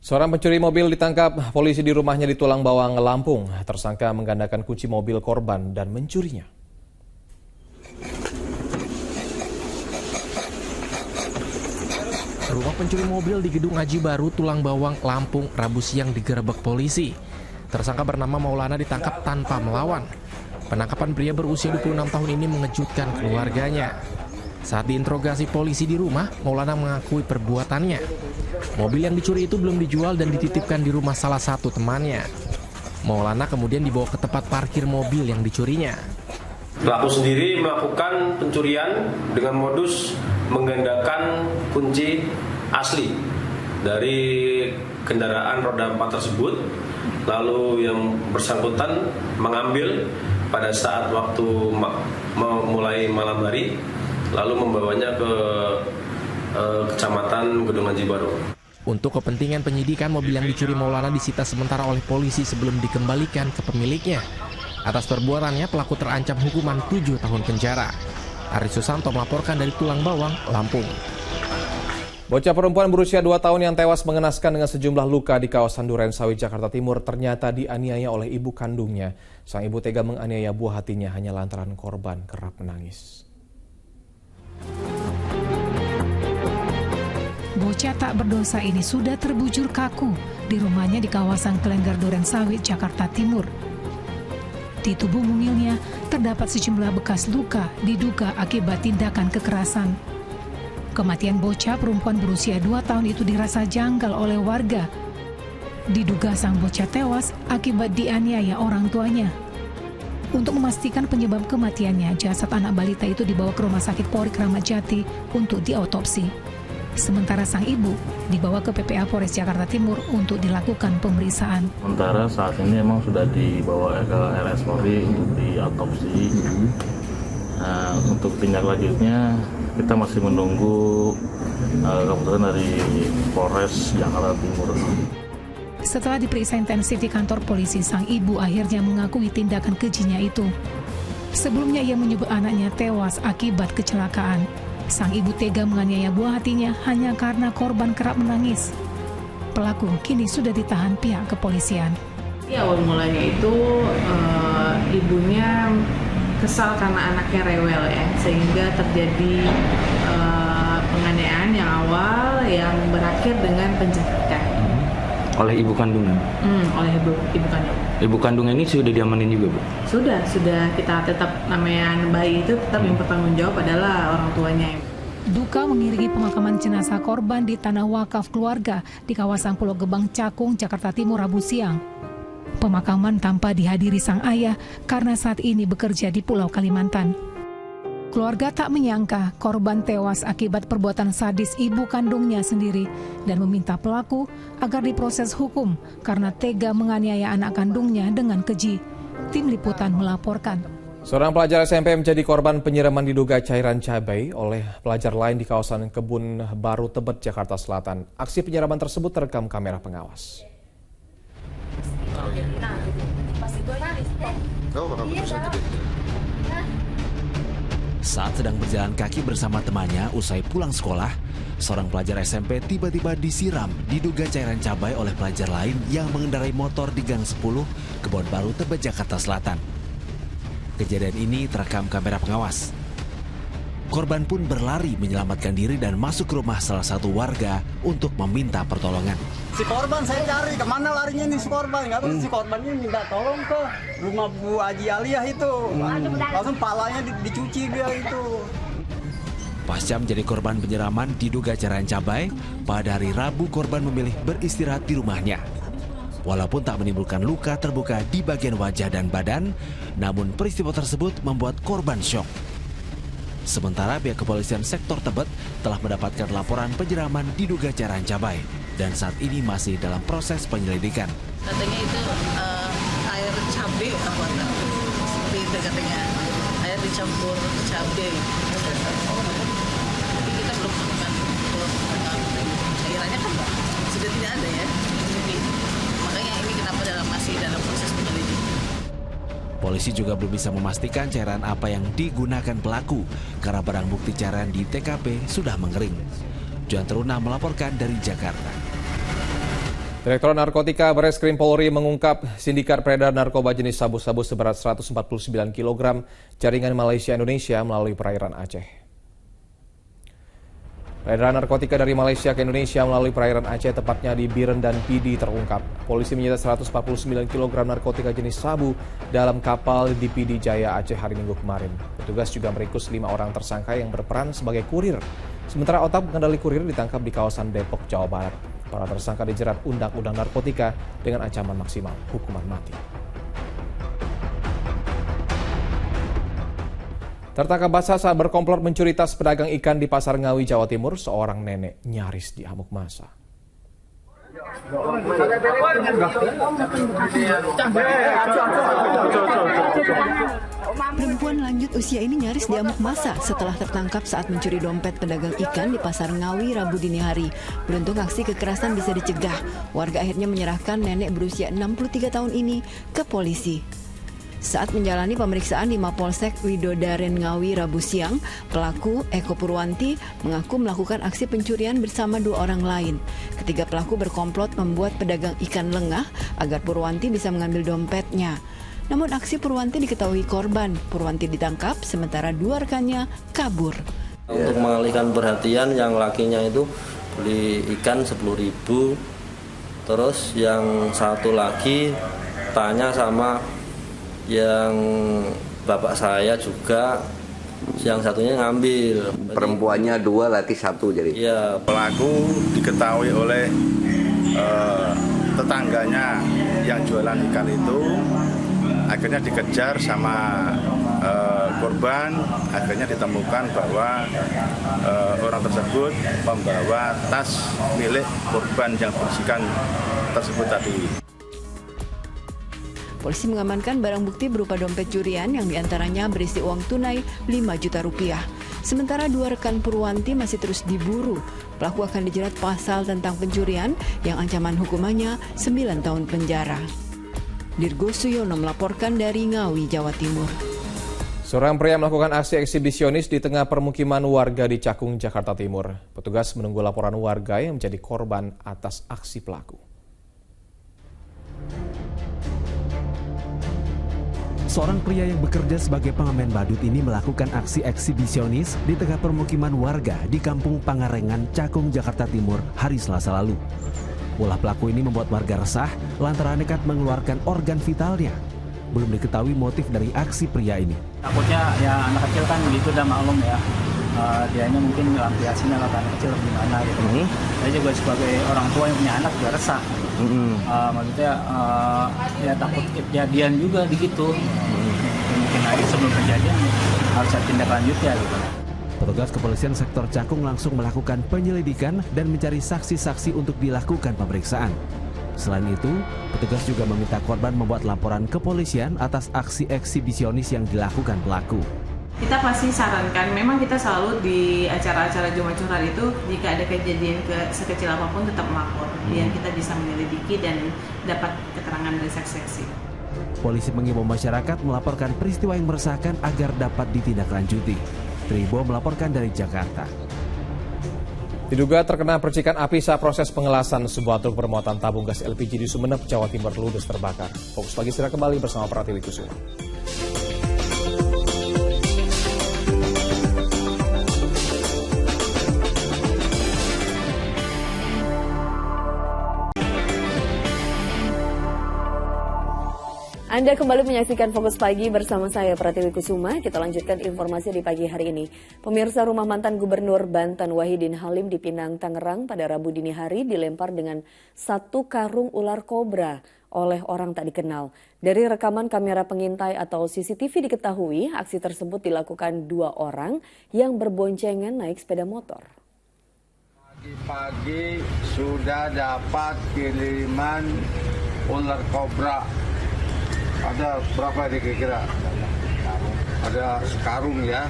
Seorang pencuri mobil ditangkap polisi di rumahnya di Tulang Bawang, Lampung. Tersangka menggandakan kunci mobil korban dan mencurinya. Rumah pencuri mobil di Gedung Aji Baru, Tulang Bawang, Lampung, Rabu siang digerebek polisi. Tersangka bernama Maulana ditangkap tanpa melawan. Penangkapan pria berusia 26 tahun ini mengejutkan keluarganya. Saat diinterogasi polisi di rumah, Maulana mengakui perbuatannya. Mobil yang dicuri itu belum dijual dan dititipkan di rumah salah satu temannya. Maulana kemudian dibawa ke tempat parkir mobil yang dicurinya. Pelaku sendiri melakukan pencurian dengan modus menggandakan kunci asli dari kendaraan roda 4 tersebut, lalu yang bersangkutan mengambil pada saat waktu mulai malam hari, lalu membawanya ke Kecamatan Gedung Haji Baru. Untuk kepentingan penyidikan, mobil yang dicuri Maulana disita sementara oleh polisi sebelum dikembalikan ke pemiliknya. Atas perbuatannya, pelaku terancam hukuman 7 tahun penjara. Aris Susanto melaporkan dari Tulang Bawang, Lampung. Bocah perempuan berusia 2 tahun yang tewas mengenaskan dengan sejumlah luka di kawasan Durensawit, Jakarta Timur ternyata dianiaya oleh ibu kandungnya. Sang ibu tega menganiaya buah hatinya hanya lantaran korban kerap menangis. Bocah tak berdosa ini sudah terbujur kaku di rumahnya di kawasan Klengger Durensawit, Jakarta Timur. Di tubuh mungilnya terdapat sejumlah bekas luka diduga akibat tindakan kekerasan. Kematian bocah perempuan berusia 2 tahun itu dirasa janggal oleh warga. Diduga sang bocah tewas akibat dianiaya orang tuanya. Untuk memastikan penyebab kematiannya, jasad anak balita itu dibawa ke Rumah Sakit Polri Kramat Jati untuk diautopsi. Sementara sang ibu dibawa ke PPA Polres Jakarta Timur untuk dilakukan pemeriksaan. Sementara saat ini memang sudah dibawa ke RS Polri untuk diautopsi. Untuk tindak lanjutnya kita masih menunggu keputusan dari Polres Jakarta Timur. Setelah diperiksa intensif di kantor polisi, sang ibu akhirnya mengakui tindakan kejinya itu. Sebelumnya ia menyebut anaknya tewas akibat kecelakaan. Sang ibu tega menganiaya buah hatinya hanya karena korban kerap menangis. Pelaku kini sudah ditahan pihak kepolisian. Ya, awal mulanya itu ibunya kesal karena anaknya rewel ya, sehingga terjadi penganiayaan yang awal yang berakhir dengan pencabutan. Oleh ibu kandungnya? Oleh ibu kandung. Ibu kandungnya ini sudah diamanin juga, Bu? Sudah kita tetap, namanya bayi itu tetap yang bertanggung jawab adalah orang tuanya. Duka mengiringi pemakaman jenazah korban di tanah wakaf keluarga di kawasan Pulau Gebang, Cakung, Jakarta Timur, Rabu siang. Pemakaman tanpa dihadiri sang ayah karena saat ini bekerja di Pulau Kalimantan. Keluarga tak menyangka korban tewas akibat perbuatan sadis ibu kandungnya sendiri dan meminta pelaku agar diproses hukum karena tega menganiaya anak kandungnya dengan keji. Tim Liputan melaporkan. Seorang pelajar SMP menjadi korban penyiraman diduga cairan cabai oleh pelajar lain di kawasan Kebun Baru, Tebet, Jakarta Selatan. Aksi penyiraman tersebut terekam kamera pengawas. Saat sedang berjalan kaki bersama temannya usai pulang sekolah, seorang pelajar SMP tiba-tiba disiram diduga cairan cabai oleh pelajar lain yang mengendarai motor di Gang 10, Kebun Baru, Tebet, Jakarta Selatan. Kejadian ini terekam kamera pengawas. Korban pun berlari menyelamatkan diri dan masuk ke rumah salah satu warga untuk meminta pertolongan. Si korban saya cari, kemana larinya nih si korban? Nggak tahu si korbannya minta tolong ke rumah Bu Haji Aliyah itu. Langsung palanya dicuci dia itu. Pasca menjadi korban penyiraman diduga cairan cabai, pada hari Rabu korban memilih beristirahat di rumahnya. Walaupun tak menimbulkan luka terbuka di bagian wajah dan badan, namun peristiwa tersebut membuat korban syok. Sementara pihak kepolisian sektor Tebet telah mendapatkan laporan penyiraman diduga cairan cabai dan saat ini masih dalam proses penyelidikan. Katanya itu air cabai apa seperti itu katanya, air dicampur cabai. Tapi kita belum menemukan cairannya kan sudah tidak ada ya. Jadi makanya ini kenapa masih dalam proses penyelidikan. Polisi juga belum bisa memastikan cairan apa yang digunakan pelaku karena barang bukti cairan di TKP sudah mengering. Juan Teruna melaporkan dari Jakarta. Direktorat Narkotika Bareskrim Polri mengungkap sindikat peredaran narkoba jenis sabu-sabu seberat 149 kg jaringan Malaysia-Indonesia melalui perairan Aceh. Peredaran narkotika dari Malaysia ke Indonesia melalui perairan Aceh, tepatnya di Biren dan Pidi, terungkap. Polisi menyita 149 kg narkotika jenis sabu dalam kapal di Pidi Jaya Aceh hari Minggu kemarin. Petugas juga meringkus 5 orang tersangka yang berperan sebagai kurir. Sementara otak pengendali kurir ditangkap di kawasan Depok, Jawa Barat. Para tersangka dijerat Undang-Undang Narkotika dengan ancaman maksimal hukuman mati. Tertangkap basah saat berkomplot mencuri tas pedagang ikan di Pasar Ngawi, Jawa Timur, seorang nenek nyaris diamuk massa. Perempuan lanjut usia ini nyaris diamuk massa setelah tertangkap saat mencuri dompet pedagang ikan di Pasar Ngawi Rabu dini hari. Beruntung aksi kekerasan bisa dicegah. Warga akhirnya menyerahkan nenek berusia 63 tahun ini ke polisi. Saat menjalani pemeriksaan di Mapolsek Widodaren Ngawi Rabu siang, pelaku Eko Purwanti mengaku melakukan aksi pencurian bersama 2 orang lain. Ketiga pelaku berkomplot membuat pedagang ikan lengah agar Purwanti bisa mengambil dompetnya. Namun aksi Purwanti diketahui korban. Purwanti ditangkap sementara 2 rekannya kabur. Untuk mengalihkan perhatian, yang lakinya itu beli ikan 10.000, terus yang satu lagi tanya sama yang bapak saya juga, yang satunya ngambil. Perempuannya 2, laki 1 jadi. Iya. Pelaku diketahui oleh tetangganya yang jualan ikan itu, akhirnya dikejar sama korban. Akhirnya ditemukan bahwa orang tersebut membawa tas milik korban yang berisikan tersebut tadi. Polisi mengamankan barang bukti berupa dompet curian yang diantaranya berisi uang tunai 5 juta rupiah. Sementara 2 rekan Purwanti masih terus diburu. Pelaku akan dijerat pasal tentang pencurian yang ancaman hukumannya 9 tahun penjara. Dirgo Suyono melaporkan dari Ngawi, Jawa Timur. Seorang pria melakukan aksi eksibisionis di tengah permukiman warga di Cakung, Jakarta Timur. Petugas menunggu laporan warga yang menjadi korban atas aksi pelaku. Seorang pria yang bekerja sebagai pengamen badut ini melakukan aksi eksibisionis di tengah permukiman warga di Kampung Pangarengan, Cakung, Jakarta Timur hari Selasa lalu. Ulah pelaku ini membuat warga resah lantaran nekat mengeluarkan organ vitalnya. Belum diketahui motif dari aksi pria ini. Takutnya ya anak kecil kan gitu udah maklum ya. Dianya mungkin lampiasinya lah anak kecil gimana gitu. Saya juga sebagai orang tua yang punya anak juga resah. Maksudnya ya takut kejadian juga begitu. Mungkin aja sebelum kejadian harus ada tindak lanjut ya gitu. Petugas kepolisian sektor Cakung langsung melakukan penyelidikan dan mencari saksi-saksi untuk dilakukan pemeriksaan. Selain itu, petugas juga meminta korban membuat laporan kepolisian atas aksi eksibisionis yang dilakukan pelaku. Kita pasti sarankan, memang kita selalu di acara-acara Jumat Curhat itu jika ada kejadian sekecil apapun tetap melapor, biar kita bisa menyelidiki dan dapat keterangan dari saksi-saksi. Polisi mengimbau masyarakat melaporkan peristiwa yang meresahkan agar dapat ditindaklanjuti. Tribo melaporkan dari Jakarta. Diduga terkena percikan api saat proses pengelasan sebuah truk bermuatan tabung gas LPG di Sumeneb, Jawa Timur ludes terbakar. Fokus Pagi segera kembali bersama Pratiwi Kusuma. Anda kembali menyaksikan Fokus Pagi bersama saya Pratiwi Kusuma. Kita lanjutkan informasi di pagi hari ini. Pemirsa, rumah mantan Gubernur Banten Wahidin Halim di Pinang, Tangerang pada Rabu dini hari dilempar dengan 1 karung ular kobra oleh orang tak dikenal. Dari rekaman kamera pengintai atau CCTV diketahui aksi tersebut dilakukan 2 orang yang berboncengan naik sepeda motor. Pagi-pagi sudah dapat kiriman ular kobra. Ada berapa kira-kira? Ada sekarung ya.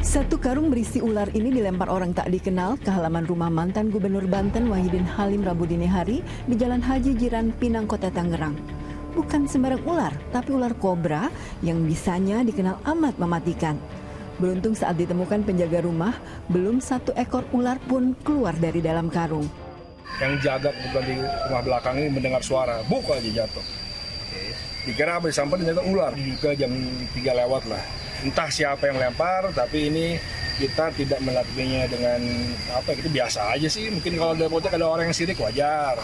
1 karung berisi ular ini dilempar orang tak dikenal ke halaman rumah mantan Gubernur Banten Wahidin Halim Rabu dini hari di Jalan Haji Jiran, Pinang, Kota Tangerang. Bukan sembarang ular, tapi ular kobra yang bisanya dikenal amat mematikan. Beruntung saat ditemukan penjaga rumah, belum 1 ekor ular pun keluar dari dalam karung. Yang jaga kebetulan di rumah belakang ini mendengar suara, buk aja jatuh. Dikira apa sampai ternyata ular. Juga jam 3 lewat lah. Entah siapa yang lempar, tapi ini kita tidak melakukannya dengan apa, itu biasa aja sih. Mungkin kalau ada orang yang sirik wajar.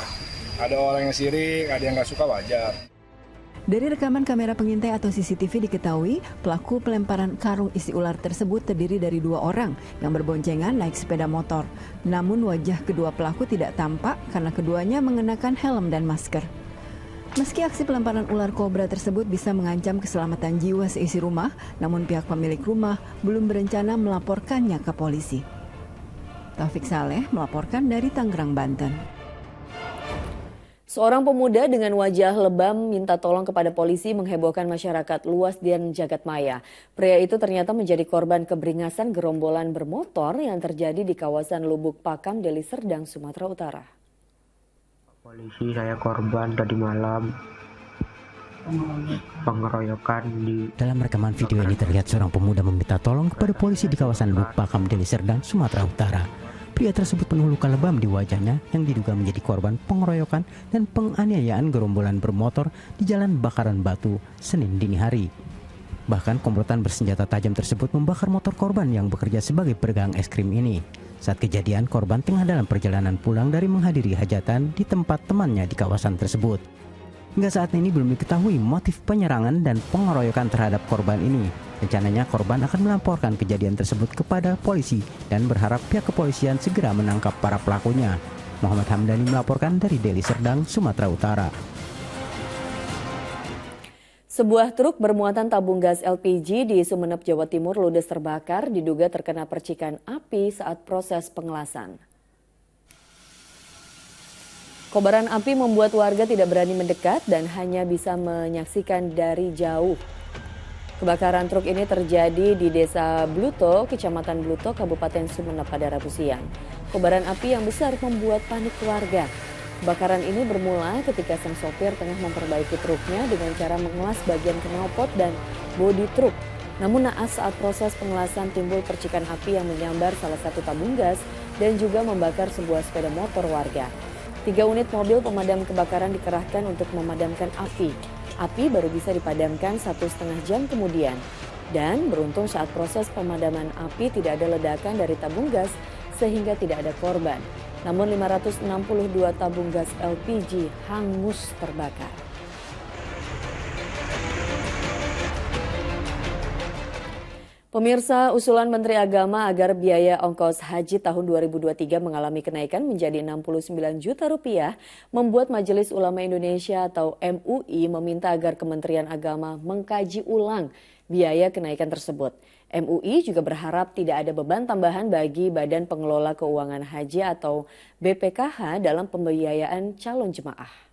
Ada orang yang sirik, ada yang nggak suka wajar. Dari rekaman kamera pengintai atau CCTV diketahui, pelaku pelemparan karung isi ular tersebut terdiri dari 2 orang yang berboncengan naik sepeda motor. Namun wajah kedua pelaku tidak tampak karena keduanya mengenakan helm dan masker. Meski aksi pelemparan ular kobra tersebut bisa mengancam keselamatan jiwa seisi rumah, namun pihak pemilik rumah belum berencana melaporkannya ke polisi. Taufik Saleh melaporkan dari Tangerang, Banten. Seorang pemuda dengan wajah lebam minta tolong kepada polisi menghebohkan masyarakat luas dan jagat maya. Pria itu ternyata menjadi korban keberingasan gerombolan bermotor yang terjadi di kawasan Lubuk Pakam, Deli Serdang, Sumatera Utara. Polisi, saya korban tadi malam pengeroyokan di... Dalam rekaman video ini terlihat seorang pemuda meminta tolong kepada polisi di kawasan Lubuk Pakam, Deli Serdang, Sumatera Utara. Pria tersebut penuh luka lebam di wajahnya yang diduga menjadi korban pengeroyokan dan penganiayaan gerombolan bermotor di Jalan Bakaran Batu, Senin dini hari. Bahkan komplotan bersenjata tajam tersebut membakar motor korban yang bekerja sebagai pedagang es krim ini. Saat kejadian, korban tengah dalam perjalanan pulang dari menghadiri hajatan di tempat temannya di kawasan tersebut. Hingga saat ini belum diketahui motif penyerangan dan pengeroyokan terhadap korban ini. Rencananya korban akan melaporkan kejadian tersebut kepada polisi dan berharap pihak kepolisian segera menangkap para pelakunya. Muhammad Hamdani melaporkan dari Deli Serdang, Sumatera Utara. Sebuah truk bermuatan tabung gas LPG di Sumeneb, Jawa Timur ludes terbakar diduga terkena percikan api saat proses pengelasan. Kobaran api membuat warga tidak berani mendekat dan hanya bisa menyaksikan dari jauh. Kebakaran truk ini terjadi di Desa Bluto, Kecamatan Bluto, Kabupaten Sumeneb pada Rabu siang. Kobaran api yang besar membuat panik warga. Kebakaran ini bermula ketika sang sopir tengah memperbaiki truknya dengan cara mengelas bagian knalpot dan bodi truk. Namun naas saat proses pengelasan timbul percikan api yang menyambar salah satu tabung gas dan juga membakar sebuah sepeda motor warga. 3 unit mobil pemadam kebakaran dikerahkan untuk memadamkan api. Api baru bisa dipadamkan 1,5 jam kemudian. Dan beruntung saat proses pemadaman api tidak ada ledakan dari tabung gas sehingga tidak ada korban. Namun 562 tabung gas LPG hangus terbakar. Pemirsa, usulan Menteri Agama agar biaya ongkos haji tahun 2023 mengalami kenaikan menjadi 69 juta rupiah membuat Majelis Ulama Indonesia atau MUI meminta agar Kementerian Agama mengkaji ulang biaya kenaikan tersebut. MUI juga berharap tidak ada beban tambahan bagi Badan Pengelola Keuangan Haji atau BPKH dalam pembiayaan calon jemaah.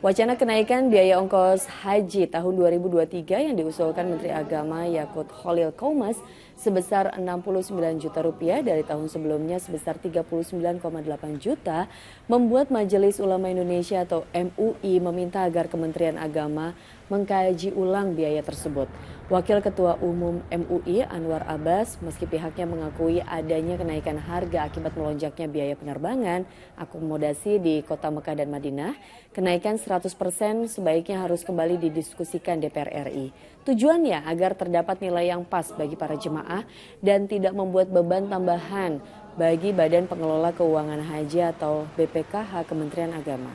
Wacana kenaikan biaya ongkos haji tahun 2023 yang diusulkan Menteri Agama Yakut Khalil Qaumas sebesar 69 juta rupiah dari tahun sebelumnya sebesar 39,8 juta membuat Majelis Ulama Indonesia atau MUI meminta agar Kementerian Agama mengkaji ulang biaya tersebut. Wakil Ketua Umum MUI Anwar Abbas meski pihaknya mengakui adanya kenaikan harga akibat melonjaknya biaya penerbangan, akomodasi di Kota Mekah dan Madinah, kenaikan 100% sebaiknya harus kembali didiskusikan DPR RI. Tujuannya agar terdapat nilai yang pas bagi para jemaah dan tidak membuat beban tambahan bagi Badan Pengelola Keuangan Haji atau BPKH Kementerian Agama.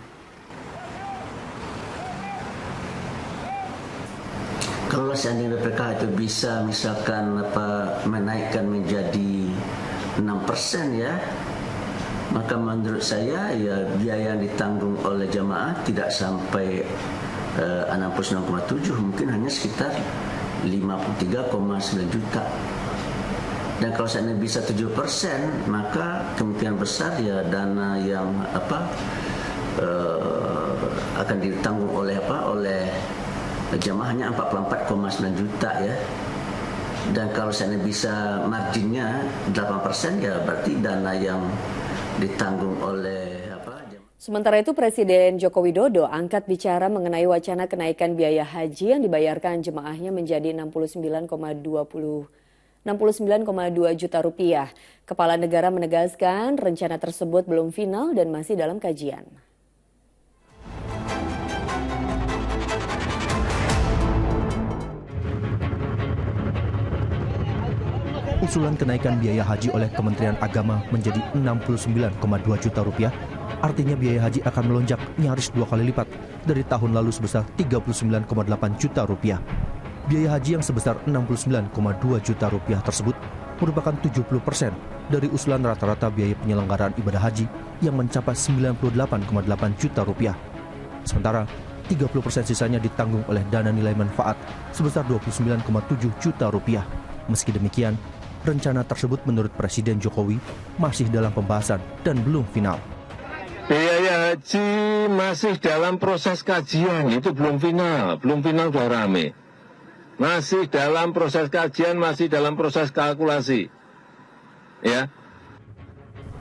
Kalau seandainya BPKH itu bisa misalkan menaikkan menjadi 6% ya, maka menurut saya ya biaya yang ditanggung oleh jamaah tidak sampai 69,7, mungkin hanya sekitar 53,9 juta. Dan kalau seandainya bisa 7%, maka kemungkinan besar ya dana yang akan ditanggung oleh jamaahnya 44,9 juta ya. Dan kalau seandainya bisa marginnya 8% ya berarti dana yang ditanggung oleh Sementara itu Presiden Joko Widodo angkat bicara mengenai wacana kenaikan biaya haji yang dibayarkan jemaahnya menjadi 69,2 juta rupiah. Kepala negara menegaskan rencana tersebut belum final dan masih dalam kajian. Usulan kenaikan biaya haji oleh Kementerian Agama menjadi 69,2 juta rupiah, artinya biaya haji akan melonjak nyaris 2 kali lipat dari tahun lalu sebesar 39,8 juta rupiah. Biaya haji yang sebesar 69,2 juta rupiah tersebut merupakan 70% dari usulan rata-rata biaya penyelenggaraan ibadah haji yang mencapai 98,8 juta rupiah. Sementara 30% sisanya ditanggung oleh dana nilai manfaat sebesar 29,7 juta rupiah. Meski demikian, Rencana tersebut menurut Presiden Jokowi masih dalam pembahasan dan belum final. Biaya haji masih dalam proses kajian, itu belum final udah rame. Masih dalam proses kajian, masih dalam proses kalkulasi. Ya.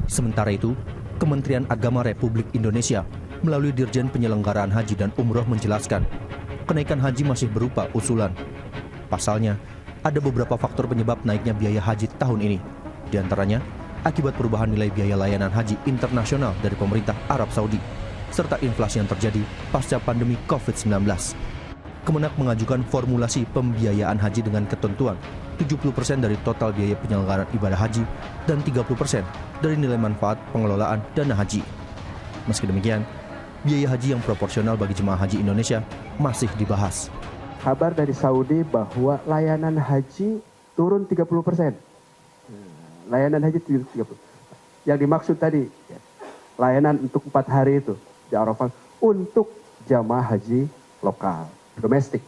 Sementara itu, Kementerian Agama Republik Indonesia melalui Dirjen Penyelenggaraan Haji dan Umroh menjelaskan, kenaikan haji masih berupa usulan. Pasalnya, ada beberapa faktor penyebab naiknya biaya haji tahun ini. Di antaranya, akibat perubahan nilai biaya layanan haji internasional dari pemerintah Arab Saudi, serta inflasi yang terjadi pasca pandemi COVID-19. Kemenak mengajukan formulasi pembiayaan haji dengan ketentuan 70% dari total biaya penyelenggaraan ibadah haji dan 30% dari nilai manfaat pengelolaan dana haji. Meski demikian, biaya haji yang proporsional bagi jemaah haji Indonesia masih dibahas. Kabar dari Saudi bahwa layanan haji turun 30%. Layanan haji 30%. Yang dimaksud tadi, layanan untuk 4 hari itu di Arafah untuk jamaah haji lokal, domestik.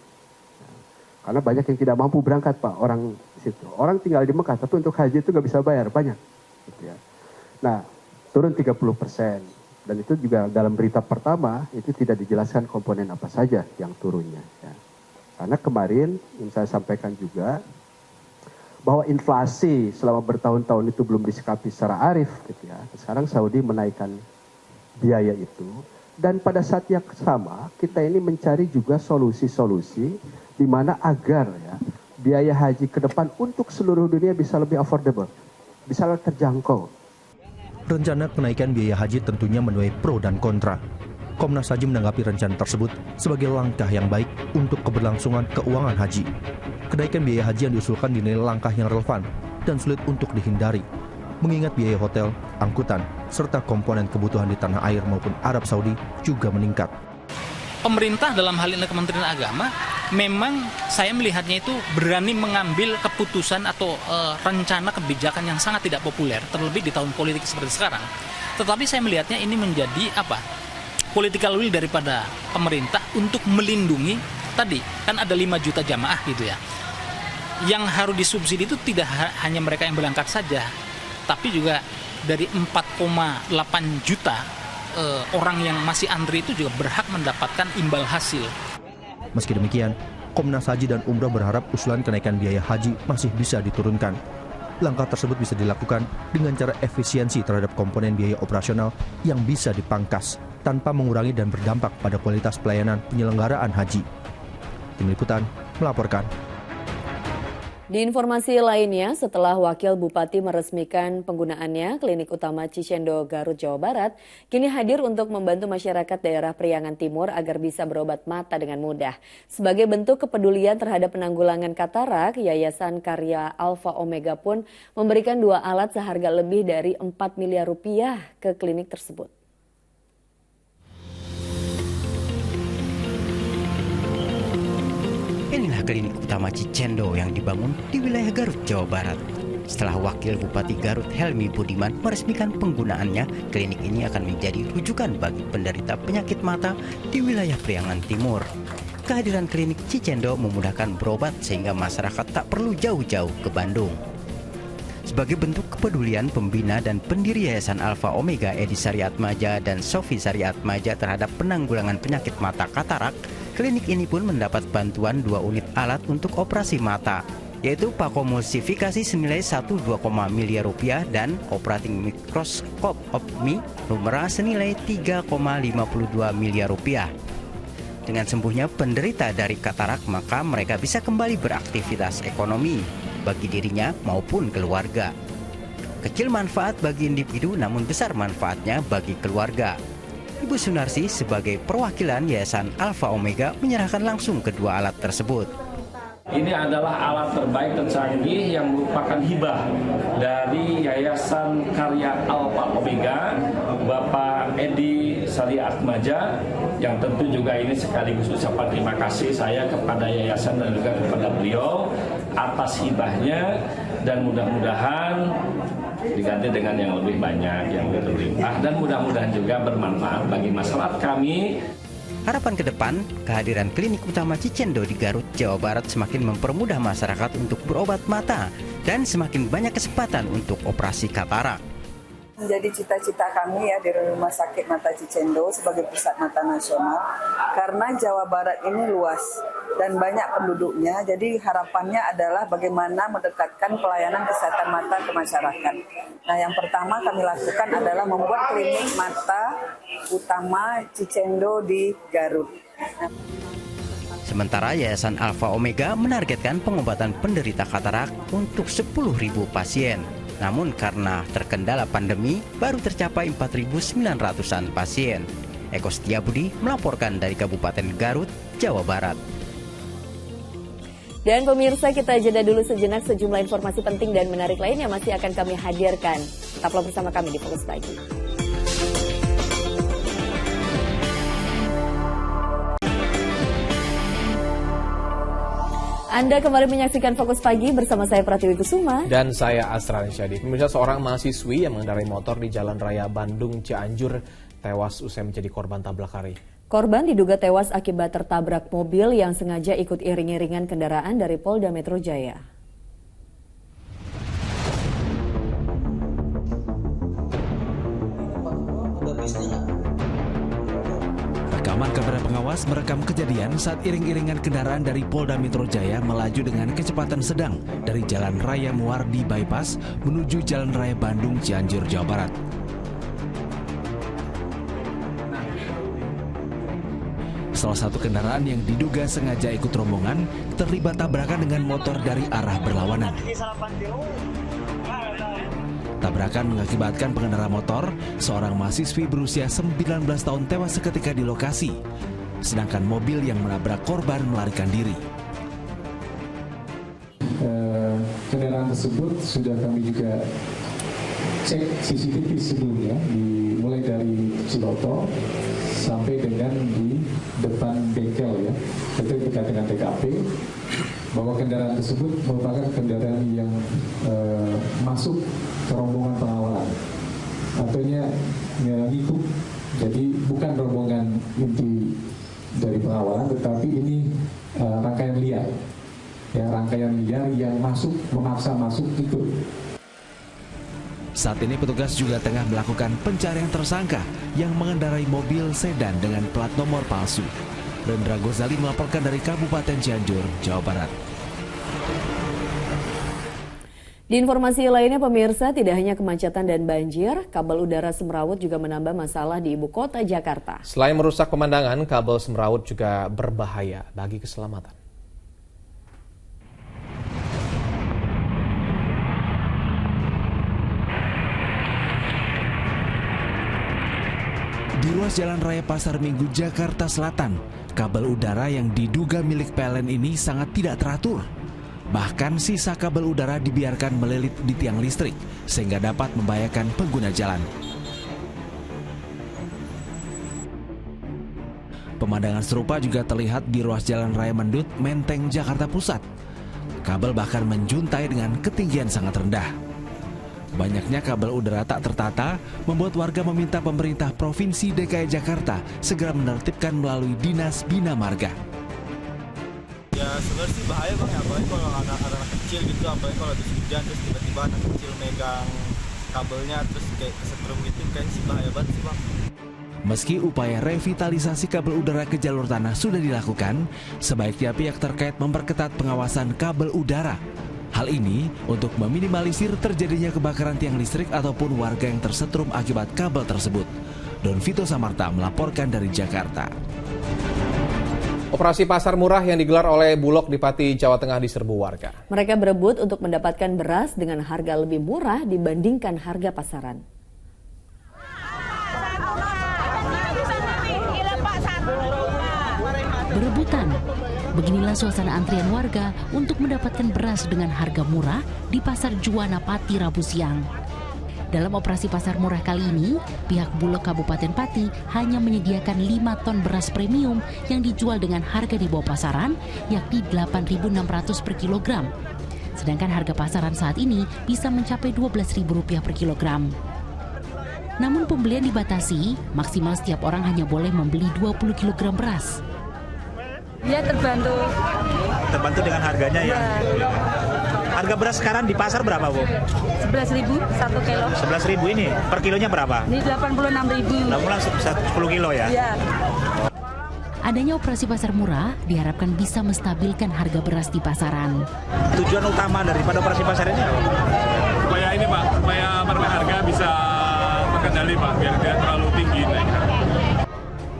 Karena banyak yang tidak mampu berangkat, Pak, orang di situ. Orang tinggal di Mekah, tapi untuk haji itu nggak bisa bayar, banyak. Gitu ya. Nah, turun 30%. Dan itu juga dalam berita pertama, itu tidak dijelaskan komponen apa saja yang turunnya. Ya. Karena kemarin, yang saya sampaikan juga, bahwa inflasi selama bertahun-tahun itu belum disikapi secara arif. Gitu ya. Sekarang Saudi menaikkan biaya itu. Dan pada saat yang sama, kita ini mencari juga solusi-solusi di mana agar ya, biaya haji ke depan untuk seluruh dunia bisa lebih affordable, bisa lebih terjangkau. Rencana kenaikan biaya haji tentunya menuai pro dan kontra. Komnas Haji menanggapi rencana tersebut sebagai langkah yang baik untuk keberlangsungan keuangan haji. Kenaikan biaya haji yang diusulkan dinilai langkah yang relevan dan sulit untuk dihindari, mengingat biaya hotel, angkutan, serta komponen kebutuhan di tanah air maupun Arab Saudi juga meningkat. Pemerintah dalam hal ini Kementerian Agama memang saya melihatnya itu berani mengambil keputusan atau rencana kebijakan yang sangat tidak populer, terlebih di tahun politik seperti sekarang. Tetapi saya melihatnya ini menjadi political will daripada pemerintah untuk melindungi tadi, kan ada 5 juta jamaah gitu ya. Yang harus disubsidi itu tidak hanya mereka yang berangkat saja, tapi juga dari 4,8 juta orang yang masih antri itu juga berhak mendapatkan imbal hasil. Meski demikian, Komnas Haji dan Umroh berharap usulan kenaikan biaya haji masih bisa diturunkan. Langkah tersebut bisa dilakukan dengan cara efisiensi terhadap komponen biaya operasional yang bisa dipangkas tanpa mengurangi dan berdampak pada kualitas pelayanan penyelenggaraan haji. Tim Liputan melaporkan. Di informasi lainnya, setelah Wakil Bupati meresmikan penggunaannya, Klinik Utama Cicendo, Garut, Jawa Barat, kini hadir untuk membantu masyarakat daerah Priangan Timur agar bisa berobat mata dengan mudah. Sebagai bentuk kepedulian terhadap penanggulangan katarak, Yayasan Karya Alfa Omega pun memberikan 2 alat seharga lebih dari 4 miliar rupiah ke klinik tersebut. Inilah Klinik Utama Cicendo yang dibangun di wilayah Garut, Jawa Barat. Setelah Wakil Bupati Garut Helmi Budiman meresmikan penggunaannya, klinik ini akan menjadi rujukan bagi penderita penyakit mata di wilayah Priangan Timur. Kehadiran klinik Cicendo memudahkan berobat sehingga masyarakat tak perlu jauh-jauh ke Bandung. Sebagai bentuk kepedulian pembina dan pendiri Yayasan Alfa Omega Edi Sariatmaja dan Sofi Sariatmaja terhadap penanggulangan penyakit mata katarak, klinik ini pun mendapat bantuan 2 unit alat untuk operasi mata, yaitu pakomulsifikasi senilai 1,2 miliar rupiah dan operating mikroskop opmi Lumera senilai 3,52 miliar rupiah. Dengan sembuhnya penderita dari katarak, maka mereka bisa kembali beraktivitas ekonomi bagi dirinya maupun keluarga. Kecil manfaat bagi individu, namun besar manfaatnya bagi keluarga. Ibu Sunarsi sebagai perwakilan Yayasan Alfa Omega menyerahkan langsung kedua alat tersebut. Ini adalah alat terbaik dan canggih yang merupakan hibah dari Yayasan Karya Alfa Omega, Bapak Edi Sariatmaja, yang tentu juga ini sekaligus ucapan terima kasih saya kepada yayasan dan juga kepada beliau atas hibahnya, dan mudah-mudahan diganti dengan yang lebih banyak, yang lebih berlimpah, dan mudah-mudahan juga bermanfaat bagi masyarakat kami. Harapan ke depan, kehadiran klinik utama Cicendo di Garut, Jawa Barat semakin mempermudah masyarakat untuk berobat mata dan semakin banyak kesempatan untuk operasi katarak. Menjadi cita-cita kami ya di Rumah Sakit Mata Cicendo sebagai pusat mata nasional, karena Jawa Barat ini luas dan banyak penduduknya, jadi harapannya adalah bagaimana mendekatkan pelayanan kesehatan mata ke masyarakat. Nah, yang pertama kami lakukan adalah membuat klinik mata utama Cicendo di Garut. Sementara Yayasan Alpha Omega menargetkan pengobatan penderita katarak untuk 10.000 pasien. Namun karena terkendala pandemi, baru tercapai 4.900-an pasien. Eko Setiabudi melaporkan dari Kabupaten Garut, Jawa Barat. Dan pemirsa, kita jeda dulu sejenak, sejumlah informasi penting dan menarik lainnya masih akan kami hadirkan. Tetaplah bersama kami di Fokus Pagi. Anda kembali menyaksikan Fokus Pagi bersama saya Pratiwi Kusuma. Dan saya Asran Syadi. Pemirsa, seorang mahasiswi yang mengendarai motor di Jalan Raya Bandung Cianjur tewas usai menjadi korban tabrak lari. Korban diduga tewas akibat tertabrak mobil yang sengaja ikut iring-iringan kendaraan dari Polda Metro Jaya. Rekaman kamera pengawas merekam kejadian saat iring-iringan kendaraan dari Polda Metro Jaya melaju dengan kecepatan sedang dari Jalan Raya Muardi Bypass menuju Jalan Raya Bandung Cianjur, Jawa Barat. Salah satu kendaraan yang diduga sengaja ikut rombongan terlibat tabrakan dengan motor dari arah berlawanan. Tabrakan mengakibatkan pengendara motor, seorang mahasiswi berusia 19 tahun tewas seketika di lokasi. Sedangkan mobil yang menabrak korban melarikan diri. Kendaraan tersebut sudah kami juga cek CCTV sebelumnya, mulai dari Ciloto sampai dengan di depan bengkel ya. Itu dekat dengan TKP. Bahwa kendaraan tersebut merupakan kendaraan yang masuk ke rombongan pengawalan, artinya ngikut. Jadi bukan rombongan inti dari pengawalan, tetapi ini rangkaian liar, ya, rangkaian liar yang memaksa masuk ikut. Saat ini petugas juga tengah melakukan pencarian tersangka yang mengendarai mobil sedan dengan plat nomor palsu. Rendra Gozali melaporkan dari Kabupaten Cianjur, Jawa Barat. Di informasi lainnya, pemirsa, tidak hanya kemacetan dan banjir, kabel udara semrawut juga menambah masalah di ibu kota Jakarta. Selain merusak pemandangan, kabel semrawut juga berbahaya bagi keselamatan. Di ruas Jalan Raya Pasar Minggu, Jakarta Selatan, kabel udara yang diduga milik PLN ini sangat tidak teratur. Bahkan sisa kabel udara dibiarkan melilit di tiang listrik, sehingga dapat membahayakan pengguna jalan. Pemandangan serupa juga terlihat di ruas Jalan Raya Mendut, Menteng, Jakarta Pusat. Kabel bahkan menjuntai dengan ketinggian sangat rendah. Banyaknya kabel udara tak tertata membuat warga meminta pemerintah Provinsi DKI Jakarta segera menertibkan melalui Dinas Bina Marga. Ya sebenarnya sih bahaya Bang, apalagi kalau anak-anak kecil gitu, apalagi kalau habis hujan terus tiba-tiba anak kecil megang kabelnya terus kayak kesetrum gitu, kayaknya sih bahaya banget sih Bang. Meski upaya revitalisasi kabel udara ke jalur tanah sudah dilakukan, sebaiknya pihak terkait memperketat pengawasan kabel udara. Hal ini untuk meminimalisir terjadinya kebakaran tiang listrik ataupun warga yang tersetrum akibat kabel tersebut. Don Vito Samarta melaporkan dari Jakarta. Operasi pasar murah yang digelar oleh Bulog di Pati, Jawa Tengah diserbu warga. Mereka berebut untuk mendapatkan beras dengan harga lebih murah dibandingkan harga pasaran. Berebutan. Beginilah suasana antrian warga untuk mendapatkan beras dengan harga murah di Pasar Juwana Pati Rabu siang. Dalam operasi pasar murah kali ini, pihak Bulog Kabupaten Pati hanya menyediakan 5 ton beras premium yang dijual dengan harga di bawah pasaran, yakni Rp8.600 per kilogram. Sedangkan harga pasaran saat ini bisa mencapai Rp12.000 per kilogram. Namun pembelian dibatasi, maksimal setiap orang hanya boleh membeli 20 kg beras. Ya terbantu. Terbantu dengan harganya ya. Harga beras sekarang di pasar berapa, Bu? 11.000 1 kilo. 11.000 ini, per kilonya berapa? Ini 86.000. 10 kilo ya? Iya. Adanya operasi pasar murah diharapkan bisa menstabilkan harga beras di pasaran. Tujuan utama daripada operasi pasar ini apa? Supaya ini Pak, supaya harga bisa terkendali Pak, biar tidak terlalu tinggi naiknya.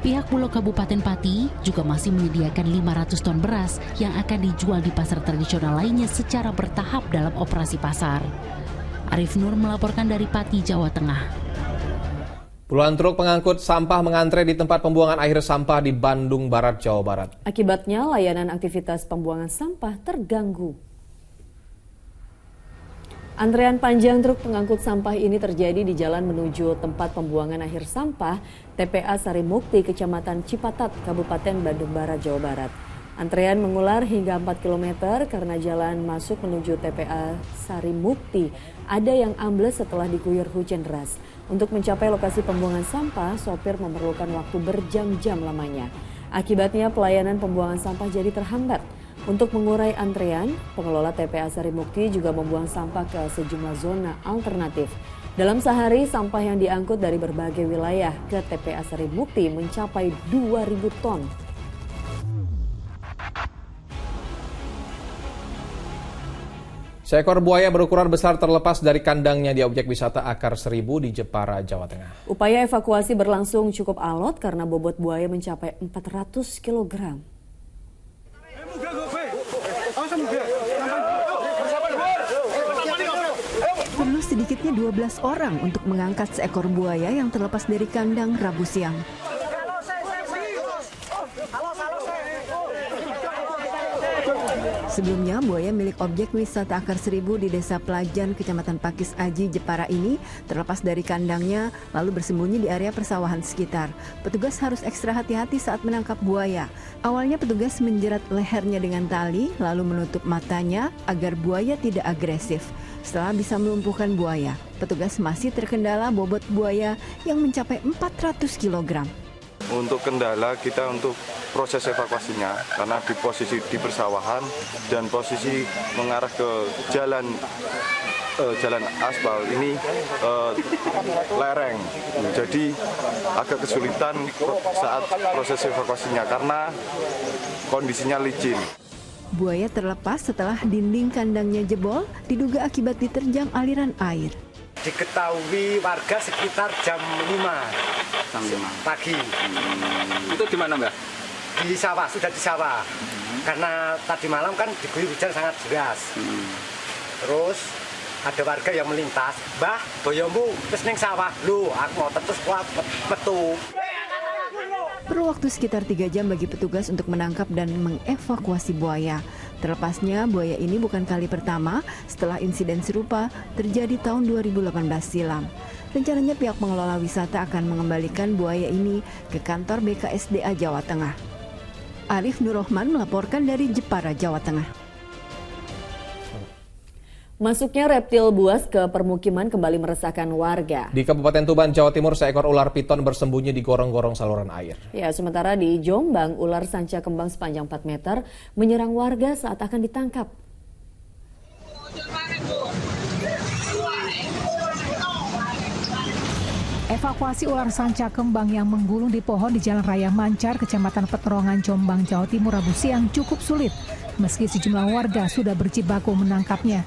Pihak Bulog Kabupaten Pati juga masih menyediakan 500 ton beras yang akan dijual di pasar tradisional lainnya secara bertahap dalam operasi pasar. Arif Nur melaporkan dari Pati, Jawa Tengah. Puluhan truk pengangkut sampah mengantre di tempat pembuangan akhir sampah di Bandung Barat, Jawa Barat. Akibatnya layanan aktivitas pembuangan sampah terganggu. Antrean panjang truk pengangkut sampah ini terjadi di jalan menuju tempat pembuangan akhir sampah TPA Sarimukti, Kecamatan Cipatat, Kabupaten Bandung Barat, Jawa Barat. Antrean mengular hingga 4 km karena jalan masuk menuju TPA Sarimukti ada yang ambles setelah diguyur hujan deras. Untuk mencapai lokasi pembuangan sampah, sopir memerlukan waktu berjam-jam lamanya. Akibatnya pelayanan pembuangan sampah jadi terhambat. Untuk mengurai antrean, pengelola TPA Sarimukti juga membuang sampah ke sejumlah zona alternatif. Dalam sehari, sampah yang diangkut dari berbagai wilayah ke TPA Sarimukti mencapai 2.000 ton. Seekor buaya berukuran besar terlepas dari kandangnya di objek wisata Akar Seribu di Jepara, Jawa Tengah. Upaya evakuasi berlangsung cukup alot karena bobot buaya mencapai 400 kg. Perlu sedikitnya 12 orang untuk mengangkat seekor buaya yang terlepas dari kandang Rabu siang. Sebelumnya, buaya milik objek wisata Akar Seribu di Desa Pelajan, Kecamatan Pakis Aji, Jepara ini terlepas dari kandangnya lalu bersembunyi di area persawahan sekitar. Petugas harus ekstra hati-hati saat menangkap buaya. Awalnya petugas menjerat lehernya dengan tali lalu menutup matanya agar buaya tidak agresif. Setelah bisa melumpuhkan buaya, petugas masih terkendala bobot buaya yang mencapai 400 kg. Untuk kendala kita untuk proses evakuasinya karena di posisi di persawahan dan posisi mengarah ke jalan aspal ini lereng, jadi agak kesulitan saat proses evakuasinya karena kondisinya licin. Buaya terlepas setelah dinding kandangnya jebol, diduga akibat diterjang aliran air. Diketahui warga sekitar jam 5 pagi. Itu di mana, Mbak? Di sawah, sudah di sawah. Karena tadi malam kan diguyur hujan sangat deras. Terus ada warga yang melintas, "Mbah, boyomu wis ning sawah." Lho, aku mau terus kuat metu. Perlu waktu sekitar 3 jam bagi petugas untuk menangkap dan mengevakuasi buaya. Terlepasnya, buaya ini bukan kali pertama setelah insiden serupa terjadi tahun 2018 silam. Rencananya pihak pengelola wisata akan mengembalikan buaya ini ke kantor BKSDA Jawa Tengah. Arif Nurrohman melaporkan dari Jepara, Jawa Tengah. Masuknya reptil buas ke permukiman kembali meresahkan warga. Di Kabupaten Tuban, Jawa Timur, seekor ular piton bersembunyi di gorong-gorong saluran air. Ya, sementara di Jombang, ular sanca kembang sepanjang 4 meter menyerang warga saat akan ditangkap. Evakuasi ular sanca kembang yang menggulung di pohon di Jalan Raya Mancar, Kecamatan Peterongan, Jombang, Jawa Timur, Rabu siang cukup sulit. Meski sejumlah warga sudah berjibaku menangkapnya.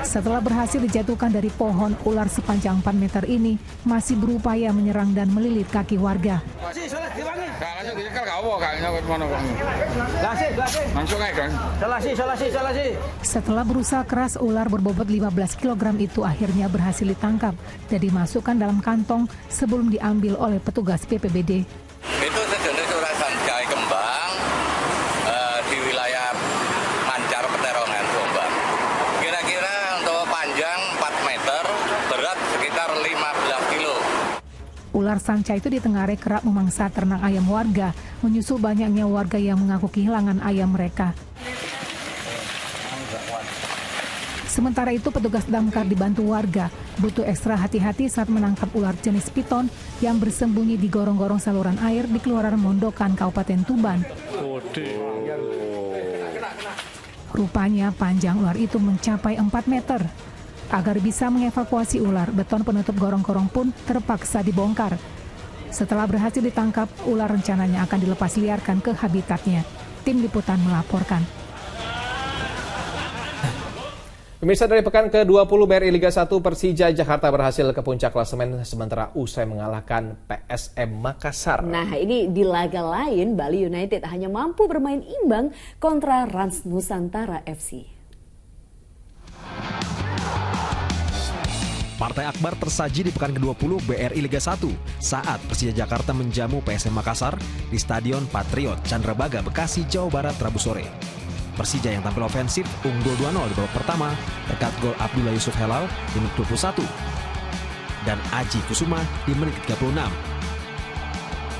Setelah berhasil dijatuhkan dari pohon, ular sepanjang 4 meter ini masih berupaya menyerang dan melilit kaki warga. Setelah berusaha keras, ular berbobot 15 kg itu akhirnya berhasil ditangkap dan dimasukkan dalam kantong sebelum diambil oleh petugas BPBD. Itu sejenis ular sanca kembang di wilayah Mancar, Peterongan, Jombang. Kira-kira untuk panjang 4 meter, berat sekitar 15 kilo. Ular sanca itu ditengarai kerap memangsa ternak ayam warga, menyusul banyaknya warga yang mengaku kehilangan ayam mereka. Sementara itu, petugas damkar dibantu warga butuh ekstra hati-hati saat menangkap ular jenis piton yang bersembunyi di gorong-gorong saluran air di Kelurahan Mondokan, Kabupaten Tuban. Rupanya panjang ular itu mencapai 4 meter. Agar bisa mengevakuasi ular, beton penutup gorong-gorong pun terpaksa dibongkar. Setelah berhasil ditangkap, ular rencananya akan dilepas liarkan ke habitatnya. Tim Liputan melaporkan. Pemirsa, dari pekan ke-20 BRI Liga 1, Persija Jakarta berhasil ke puncak klasemen sementara usai mengalahkan PSM Makassar. Nah, ini di laga lain, Bali United hanya mampu bermain imbang kontra Rans Nusantara FC. Partai akbar tersaji di pekan ke-20 BRI Liga 1 saat Persija Jakarta menjamu PSM Makassar di Stadion Patriot Candrabaga, Bekasi, Jawa Barat, Rabu sore. Persija yang tampil ofensif unggul 2-0 di babak pertama berkat gol Abdullah Yusuf Helal di menit 21 dan Aji Kusuma di menit 36.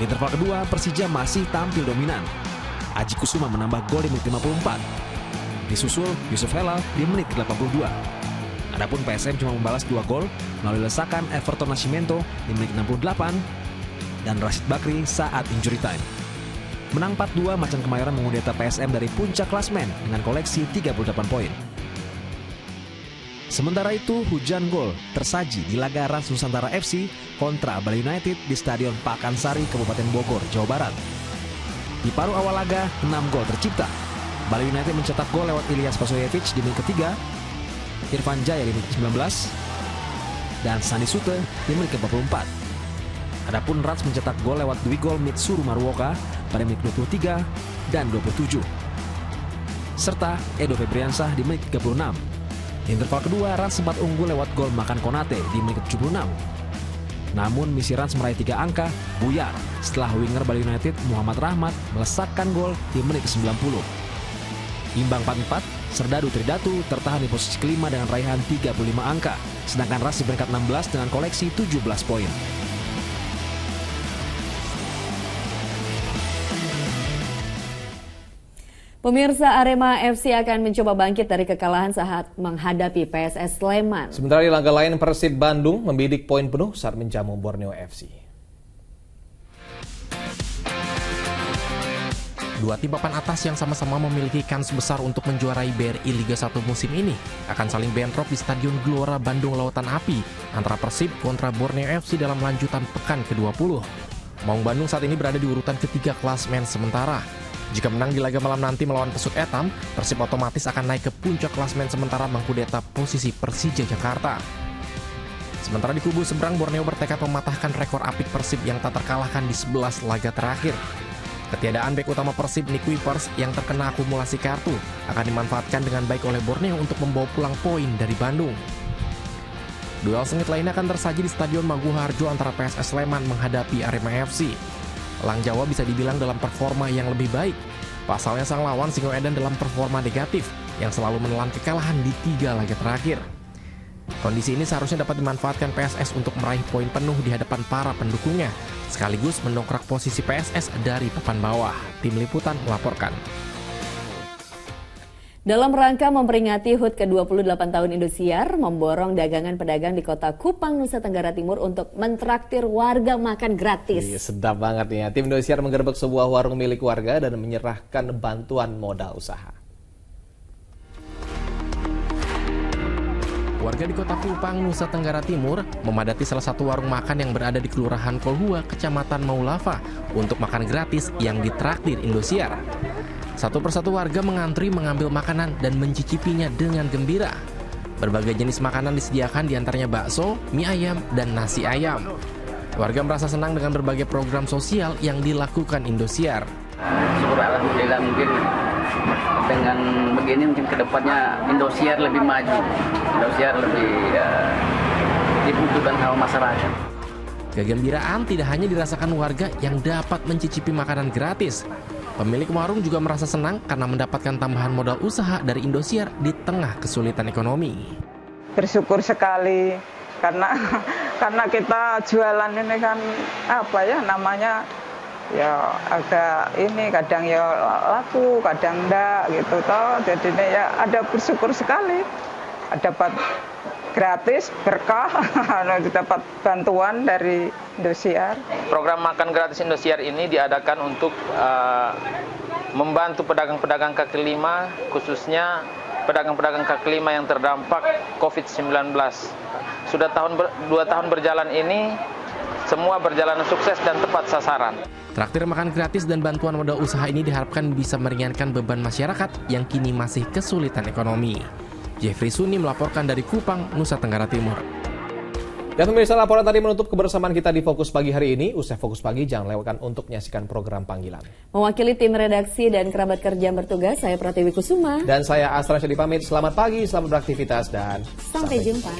Di interval kedua, Persija masih tampil dominan. Aji Kusuma menambah gol di menit 54. Disusul Yusuf Helal di menit 82. Adapun PSM cuma membalas 2 gol melalui lesakan Everton Nascimento di menit 68 dan Rashid Bakri saat injury time. Menang 4-2, Macan Kemayoran mengudeta PSM dari puncak klasmen dengan koleksi 38 poin. Sementara itu, hujan gol tersaji di laga Rans Nusantara FC kontra Bali United di Stadion Pakansari, Kabupaten Bogor, Jawa Barat. Di paruh awal laga, 6 gol tercipta. Bali United mencetak gol lewat Ilyas Pasoyevic di menit ketiga, Irfan Jaya di menit 19, dan Sandi Sute di menit ke-44. Adapun Rans mencetak gol lewat Dwi gol Mitsuru Maruoka pada menit 23 dan 27. Serta Edo Febriansah di menit 36. Di interval kedua, Rans sempat unggul lewat gol Makan Konate di menit 76. Namun misi Rans meraih 3 angka buyar setelah winger Bali United Muhammad Rahmat melesatkan gol di menit ke-90. Imbang 4-4, Serdadu Tridatu tertahan di posisi kelima dengan raihan 35 angka, sedangkan Rans di peringkat 16 dengan koleksi 17 poin. Pemirsa, Arema FC akan mencoba bangkit dari kekalahan saat menghadapi PSS Sleman. Sementara di laga lain, Persib Bandung membidik poin penuh saat menjamu Borneo FC. Dua tim papan atas yang sama-sama memiliki kans besar untuk menjuarai BRI Liga 1 musim ini akan saling bentrok di Stadion Gelora Bandung Lautan Api antara Persib kontra Borneo FC dalam lanjutan pekan ke-20. Maung Bandung saat ini berada di urutan ketiga klasmen sementara. Jika menang di laga malam nanti melawan Pesut Etam, Persib otomatis akan naik ke puncak klasmen sementara mengkudeta posisi Persija Jakarta. Sementara di kubu seberang, Borneo bertekad mematahkan rekor apik Persib yang tak terkalahkan di 11 laga terakhir. Ketiadaan bek utama Persib, Nick Wipers, yang terkena akumulasi kartu akan dimanfaatkan dengan baik oleh Borneo untuk membawa pulang poin dari Bandung. Duel sengit lainnya akan tersaji di Stadion Maguwo Harjo antara PSS Sleman menghadapi Arema FC. Elang Jawa bisa dibilang dalam performa yang lebih baik. Pasalnya sang lawan Singoedan dalam performa negatif yang selalu menelan kekalahan di 3 laga terakhir. Kondisi ini seharusnya dapat dimanfaatkan PSS untuk meraih poin penuh di hadapan para pendukungnya, sekaligus mendongkrak posisi PSS dari papan bawah. Tim Liputan melaporkan. Dalam rangka memperingati HUT ke-28 tahun Indosiar, memborong dagangan pedagang di kota Kupang, Nusa Tenggara Timur untuk mentraktir warga makan gratis. Iya, sedap banget nih ya. Tim Indosiar menggerebek sebuah warung milik warga dan menyerahkan bantuan modal usaha. Warga di kota Kupang, Nusa Tenggara Timur memadati salah satu warung makan yang berada di Kelurahan Kolhua, Kecamatan Maulafa untuk makan gratis yang ditraktir Indosiar. Satu persatu warga mengantri mengambil makanan dan mencicipinya dengan gembira. Berbagai jenis makanan disediakan, diantaranya bakso, mie ayam, dan nasi ayam. Warga merasa senang dengan berbagai program sosial yang dilakukan Indosiar. Syukur alhamdulillah, mungkin dengan begini mungkin kedepannya Indosiar lebih maju, Indosiar lebih dibutuhkan sama masyarakat. Kegembiraan tidak hanya dirasakan warga yang dapat mencicipi makanan gratis. Pemilik warung juga merasa senang karena mendapatkan tambahan modal usaha dari Indosiar di tengah kesulitan ekonomi. Bersyukur sekali karena kita jualan ini kan namanya ya agak ini kadang ya laku, kadang enggak gitu toh. Jadi ya ada bersyukur sekali dapat gratis, berkah, dapat bantuan dari Indosiar. Program makan gratis Indosiar ini diadakan untuk membantu pedagang-pedagang kaki lima, khususnya pedagang-pedagang kaki lima yang terdampak COVID-19. Sudah 2 tahun berjalan ini, semua berjalan sukses dan tepat sasaran. Traktir makan gratis dan bantuan modal usaha ini diharapkan bisa meringankan beban masyarakat yang kini masih kesulitan ekonomi. Jeffrey Suni melaporkan dari Kupang, Nusa Tenggara Timur. Dan pemirsa, laporan tadi menutup kebersamaan kita di Fokus Pagi hari ini. Usai Fokus Pagi, jangan lewatkan untuk menyaksikan program Panggilan. Mewakili tim redaksi dan kerabat kerja yang bertugas, saya Pratiwi Kusuma. Dan saya Astra Syedi pamit. Selamat pagi, selamat beraktivitas, dan sampai jumpa.